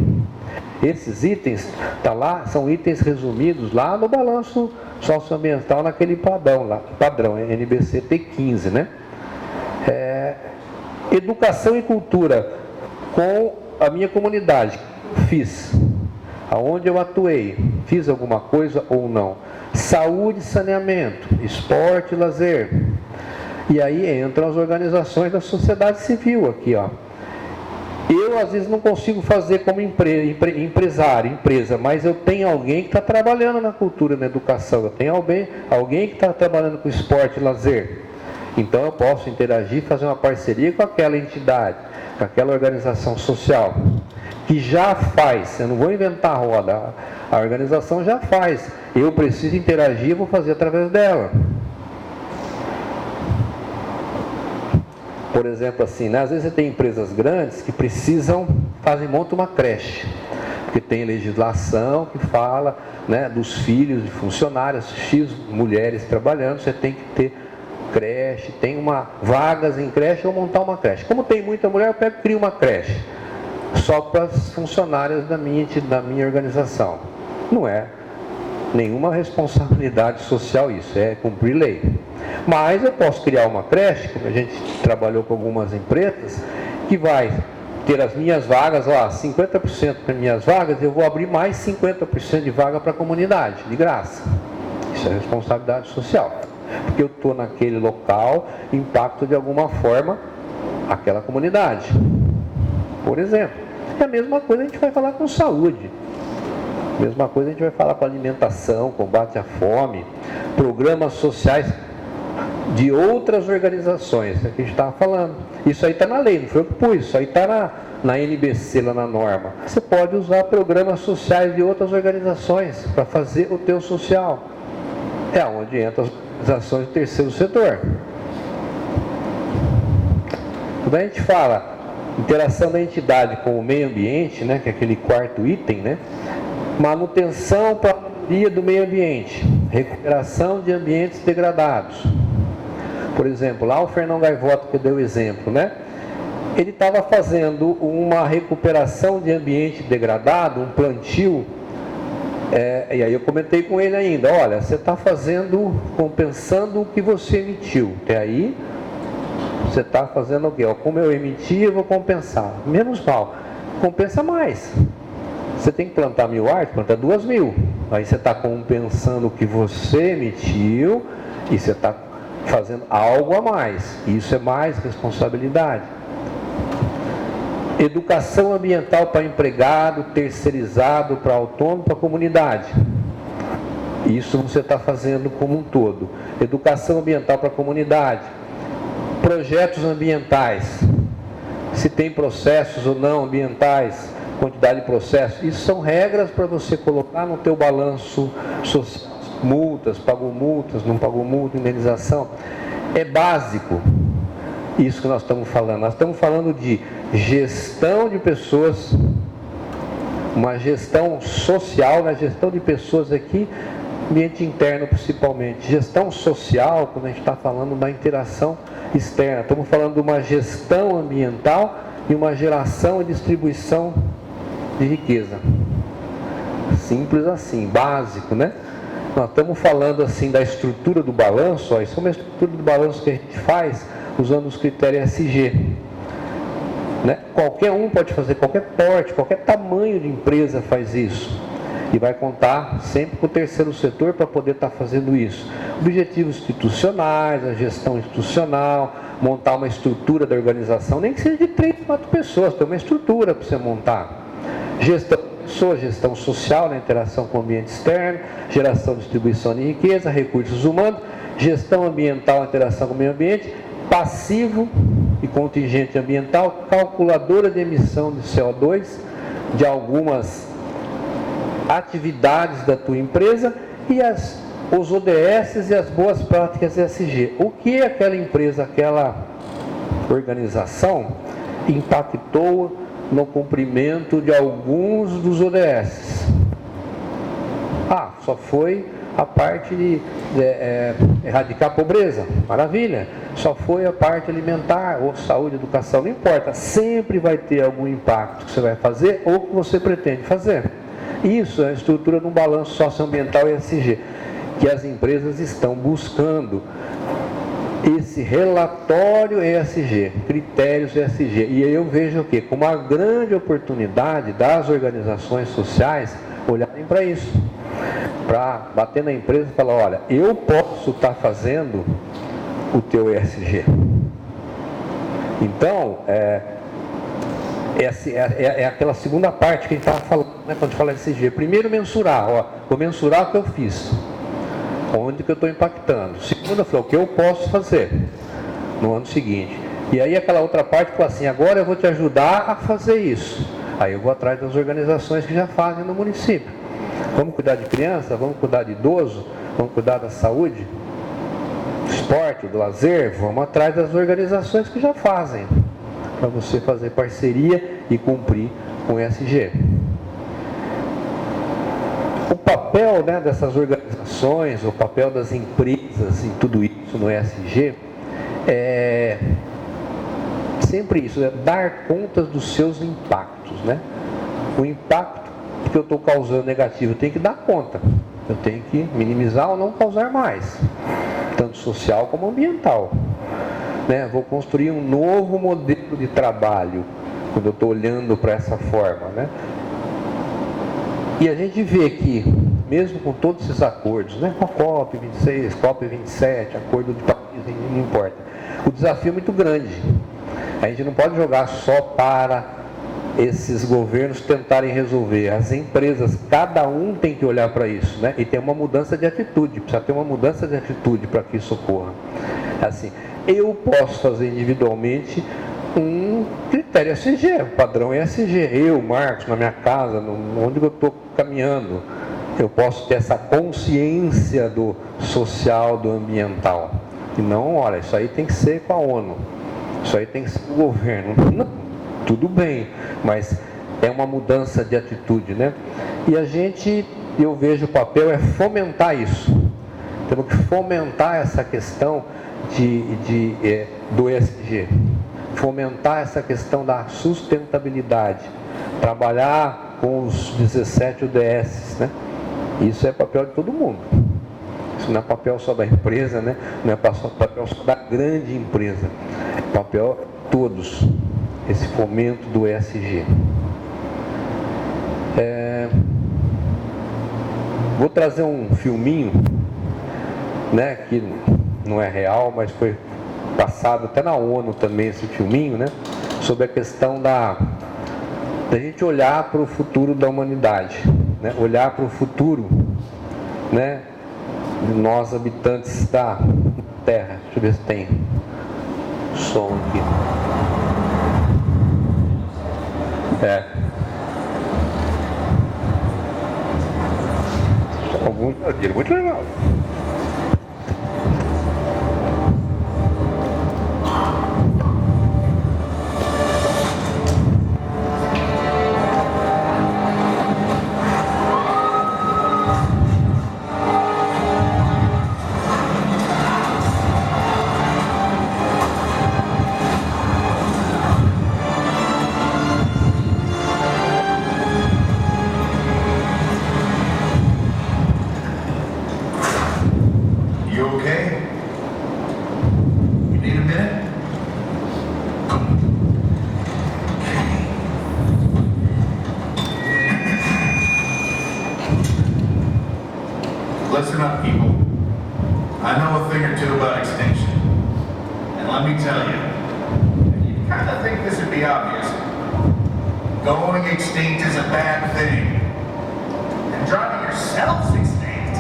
Esses itens, tá lá, são itens resumidos lá no balanço socioambiental, naquele padrão NBC T15, né? Educação e cultura, com a minha comunidade, fiz. Aonde eu atuei? Fiz alguma coisa ou não? Saúde e saneamento, esporte e lazer. E aí entram as organizações da sociedade civil aqui, Eu às vezes não consigo fazer como empresa, mas eu tenho alguém que está trabalhando na cultura, na educação, eu tenho alguém que está trabalhando com esporte e lazer. Então eu posso interagir, fazer uma parceria com aquela entidade, com aquela organização social, que já faz, eu não vou inventar a roda, a organização já faz, eu preciso interagir, eu vou fazer através dela. Por exemplo, assim, né? Às vezes você tem empresas grandes que montam uma creche, porque tem legislação que fala, né, dos filhos de funcionários, X mulheres trabalhando, você tem que ter creche, tem vagas em creche, ou montar uma creche. Como tem muita mulher, eu crio uma creche, só para as funcionárias da minha organização. Não é nenhuma responsabilidade social isso, é cumprir lei. Mas eu posso criar uma creche, como a gente trabalhou com algumas empresas, que vai ter as minhas vagas, 50% das minhas vagas, eu vou abrir mais 50% de vaga para a comunidade, de graça. Isso Isso é responsabilidade social. Porque eu estou naquele local, impacto de alguma forma aquela comunidade. Por exemplo. É a mesma coisa a gente vai falar com saúde. A mesma coisa a gente vai falar com alimentação, combate à fome, programas sociais de outras organizações, é o que a gente estava falando. Isso aí está na lei, não foi eu que pus, isso aí está na NBC, lá na norma. Você pode usar programas sociais de outras organizações para fazer o teu social. É onde entram as organizações do terceiro setor. Quando a gente fala interação da entidade com o meio ambiente, né, que é aquele quarto item, né, manutenção para a melhoria do meio ambiente, recuperação de ambientes degradados. Por exemplo, lá o Fernão Gaivota que deu o exemplo, né, ele estava fazendo uma recuperação de ambiente degradado, um plantio, e aí eu comentei com ele ainda, olha, você está fazendo, compensando o que você emitiu, até aí você está fazendo o quê? Como eu emiti, eu vou compensar, menos mal, compensa mais. Você tem que plantar 1.000 árvores, planta 2.000, aí você está compensando o que você emitiu e você está fazendo algo a mais, isso é mais responsabilidade. Educação ambiental para empregado, terceirizado, para autônomo, para comunidade. Isso você está fazendo como um todo. Educação ambiental para a comunidade. Projetos ambientais. Se tem processos ou não ambientais, quantidade de processos. Isso são regras para você colocar no teu balanço social. Multas, pagou multas, não pagou multa, indenização. É básico. Isso que nós estamos falando. Nós estamos falando de gestão de pessoas, uma gestão social, né? Gestão de pessoas aqui, ambiente interno principalmente. Gestão social, quando a gente está falando da interação externa. Estamos falando de uma gestão ambiental e uma geração e distribuição de riqueza. Simples assim, básico, né? Nós estamos falando assim da estrutura do balanço, ó, isso é uma estrutura do balanço que a gente faz usando os critérios ESG. Né? Qualquer um pode fazer, qualquer porte, qualquer tamanho de empresa faz isso. E vai contar sempre com o terceiro setor para poder estar fazendo isso. Objetivos institucionais, a gestão institucional, montar uma estrutura da organização, nem que seja de 3, 4 pessoas, tem uma estrutura para você montar. Gestão de pessoas, gestão social, na interação com o ambiente externo, geração e distribuição de riqueza, recursos humanos, gestão ambiental, interação com o meio ambiente, passivo e contingente ambiental, calculadora de emissão de CO2 de algumas atividades da tua empresa e os ODS e as boas práticas ESG. O que aquela empresa, aquela organização impactou no cumprimento de alguns dos ODS? Só foi a parte de erradicar a pobreza, maravilha. Só foi a parte alimentar, ou saúde, educação, não importa. Sempre vai ter algum impacto que você vai fazer ou que você pretende fazer. Isso é a estrutura de um balanço socioambiental ESG, que as empresas estão buscando esse relatório ESG, critérios ESG. E aí eu vejo o quê? Como uma grande oportunidade das organizações sociais olharem para isso. Para bater na empresa e falar, olha, eu posso estar fazendo o teu ESG. Então, essa é aquela segunda parte que a gente estava falando, né, quando a gente fala ESG. Primeiro, mensurar. Vou mensurar o que eu fiz. Onde que eu estou impactando. Segunda, o que eu posso fazer no ano seguinte. E aí aquela outra parte fala assim, agora eu vou te ajudar a fazer isso. Aí eu vou atrás das organizações que já fazem no município. Vamos cuidar de criança, vamos cuidar de idoso, vamos cuidar da saúde, do esporte, do lazer, vamos atrás das organizações que já fazem, para você fazer parceria e cumprir com o ESG. O papel, né, dessas organizações, o papel das empresas em tudo isso no ESG é sempre isso, dar conta dos seus impactos, né? O impacto que eu estou causando negativo, eu tenho que dar conta, eu tenho que minimizar ou não causar mais, tanto social como ambiental, né? Vou construir um novo modelo de trabalho quando eu estou olhando para essa forma, né? E a gente vê que mesmo com todos esses acordos, né? Com a COP26, COP27, Acordo de Paris, não importa. O desafio é muito grande. A gente não pode jogar só para esses governos tentarem resolver. As empresas, cada um tem que olhar para isso, né? E tem uma mudança de atitude, precisa ter uma mudança de atitude para que isso ocorra. Assim, eu posso fazer individualmente um critério ESG, um padrão ESG. Eu, Marcos, na minha casa, onde eu estou caminhando, eu posso ter essa consciência do social, do ambiental. E não, olha, isso aí tem que ser com a ONU, isso aí tem que ser com o governo. Não, tudo bem, mas é uma mudança de atitude, né? E a gente, eu vejo o papel é fomentar isso. Temos que fomentar essa questão do ESG, fomentar essa questão da sustentabilidade, trabalhar com os 17 ODS, né? Isso é papel de todo mundo. Isso não é papel só da empresa, né? Não é papel só da grande empresa. É papel de todos. Esse fomento do ESG. Vou trazer um filminho, né? Que não é real, mas foi passado até na ONU também esse filminho, né? Sobre a questão da gente olhar para o futuro da humanidade, né? Olhar para o futuro, né? De nós habitantes da Terra. Deixa eu ver se tem som aqui. Muito legal. Listen up, people. I know a thing or two about extinction. And let me tell you, you kind of think this would be obvious. Going extinct is a bad thing. And driving yourselves extinct?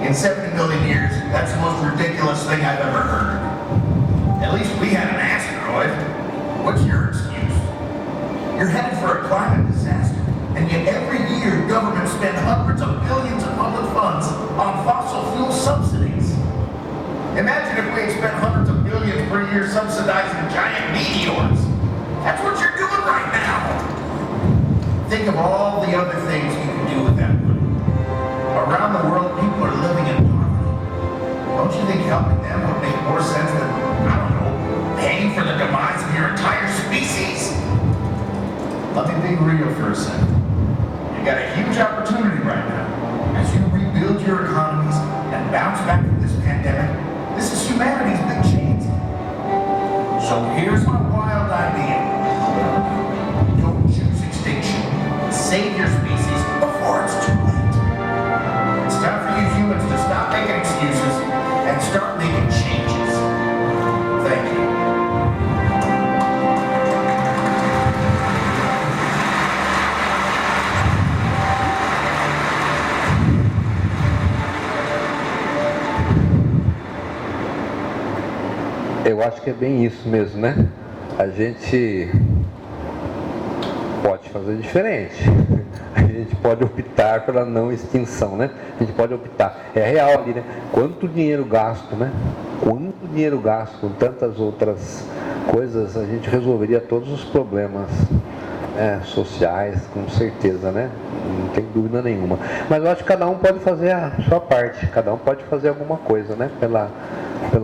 In 70 million years, that's the most ridiculous thing I've ever heard. At least we had an asteroid. What's your excuse? You're headed for a climate disaster. And yet every year, governments spend hundreds of billions of public funds on fossil fuel subsidies. Imagine if we had spent hundreds of billions per year subsidizing giant meteors. That's what you're doing right now. Think of all the other things you can do with that money. Around the world, people are living in poverty. Don't you think helping them would make more sense than, I don't know, paying for the demise of your entire species? Let me be real for a second. You got a huge opportunity right now. As you rebuild your economies and bounce back from this pandemic, this is humanity's big chance. So here's my wild idea. Don't choose extinction. Save your species before it's too late. It's time for you humans to stop making excuses and start making changes. Thank you. Eu acho que é bem isso mesmo, né? A gente pode fazer diferente. A gente pode optar pela não extinção, né? A gente pode optar. É real ali, né? Quanto dinheiro gasto, né? Quanto dinheiro gasto com tantas outras coisas, a gente resolveria todos os problemas sociais, com certeza, né? Não tem dúvida nenhuma. Mas eu acho que cada um pode fazer a sua parte. Cada um pode fazer alguma coisa, né? Pela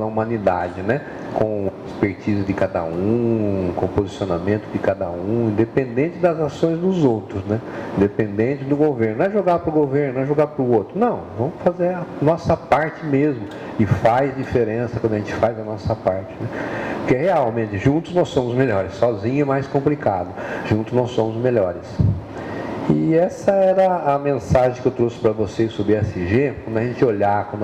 humanidade, né? Com expertise de cada um, com posicionamento de cada um, independente das ações dos outros, né? Independente do governo. Não é jogar para o governo, não é jogar para o outro. Não, vamos fazer a nossa parte mesmo. E faz diferença quando a gente faz a nossa parte, né? Porque realmente, juntos nós somos melhores. Sozinho é mais complicado. Juntos nós somos melhores. E essa era a mensagem que eu trouxe para vocês sobre ESG. Quando a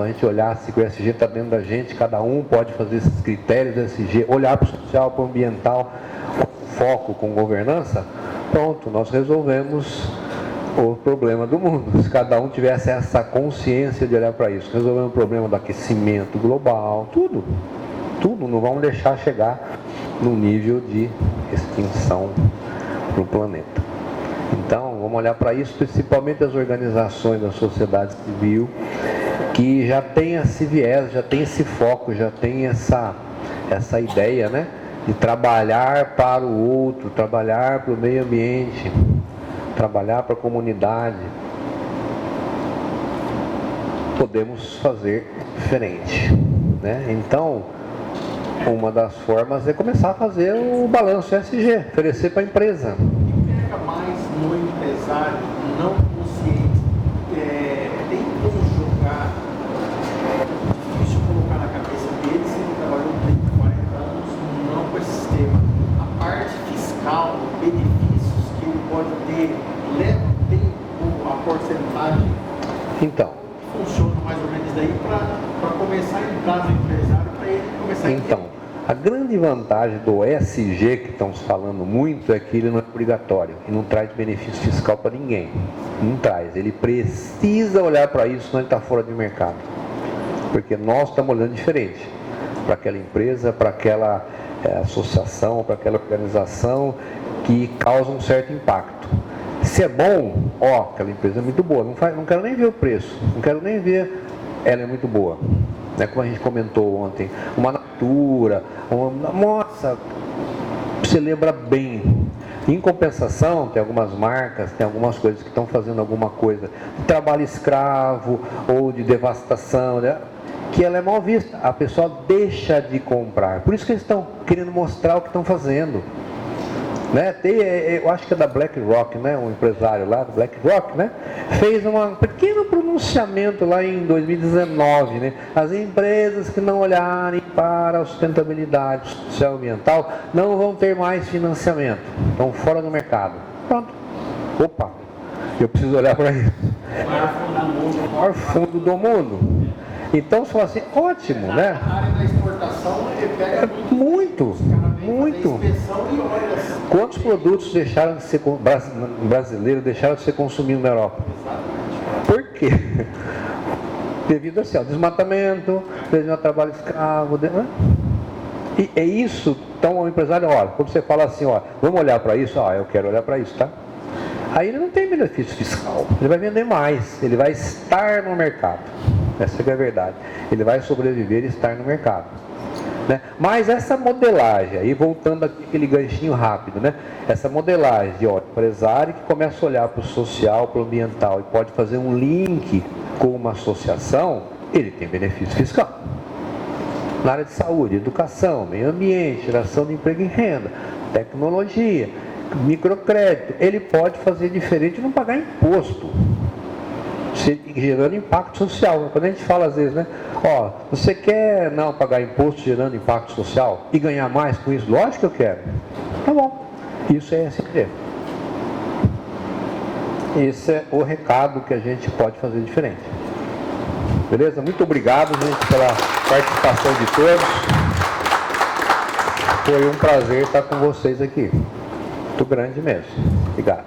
gente olhasse que o ESG está dentro da gente, cada um pode fazer esses critérios ESG, olhar para o social, para o ambiental, foco com governança, pronto, nós resolvemos o problema do mundo. Se cada um tivesse essa consciência de olhar para isso, resolvemos o problema do aquecimento global, tudo, não vamos deixar chegar no nível de extinção para o planeta. Então, vamos olhar para isso, principalmente as organizações da sociedade civil, que já tem esse viés, já tem esse foco, já tem essa ideia, né, de trabalhar para o outro, trabalhar para o meio ambiente, trabalhar para a comunidade. Podemos fazer diferente, né? Então, uma das formas é começar a fazer o balanço ESG, oferecer para a empresa. Pega mais no empresário não consciente. Tem como jogar, difícil colocar na cabeça dele se ele trabalhou 30, 40 anos não com esse sistema. A parte fiscal, benefícios que ele pode ter, tem a porcentagem. Então, Funciona mais ou menos daí para começar a entrar no empresário, para ele começar a entender. A grande vantagem do ESG, que estamos falando muito, é que ele não é obrigatório e não traz benefício fiscal para ninguém. Não traz. Ele precisa olhar para isso, senão ele está fora de mercado. Porque nós estamos olhando diferente para aquela empresa, para aquela associação, para aquela organização que causa um certo impacto. Se é bom, aquela empresa é muito boa. Não quero nem ver o preço, não quero nem ver, ela é muito boa. Né, como a gente comentou ontem, uma Natura, nossa, você lembra bem. Em compensação, tem algumas marcas, tem algumas coisas que estão fazendo alguma coisa de trabalho escravo ou de devastação, né, que ela é mal vista, a pessoa deixa de comprar. Por isso que eles estão querendo mostrar o que estão fazendo. Né? Eu acho que é da BlackRock, né? Um empresário lá do BlackRock, né? Fez um pequeno pronunciamento lá em 2019, né? As empresas que não olharem para a sustentabilidade social e ambiental não vão ter mais financiamento, estão fora do mercado. Pronto. Opa, eu preciso olhar para isso. O maior fundo do mundo. Então, se for assim, ótimo, né? A área da exportação, ele pega muito. Quantos produtos deixaram de ser brasileiros deixaram de ser consumidos na Europa? Por quê? Devido assim, ao desmatamento, devido ao trabalho escravo. E é isso. Então o empresário, olha, quando você fala assim, vamos olhar para isso, eu quero olhar para isso, tá? Aí ele não tem benefício fiscal, ele vai vender mais, ele vai estar no mercado. Essa que é a verdade. Ele vai sobreviver e estar no mercado. Né? Mas essa modelagem, aí voltando aqui aquele ganchinho rápido, né? Essa modelagem de empresário que começa a olhar para o social, para o ambiental e pode fazer um link com uma associação, ele tem benefício fiscal. Na área de saúde, educação, meio ambiente, geração de emprego e renda, tecnologia, microcrédito, ele pode fazer diferente e não pagar imposto, gerando impacto social. Quando a gente fala às vezes, né? Você quer não pagar imposto gerando impacto social e ganhar mais com isso? Lógico que eu quero. Tá bom. Isso é ESG. Esse é o recado que a gente pode fazer diferente. Beleza? Muito obrigado, gente, pela participação de todos. Foi um prazer estar com vocês aqui. Muito grande mesmo. Obrigado.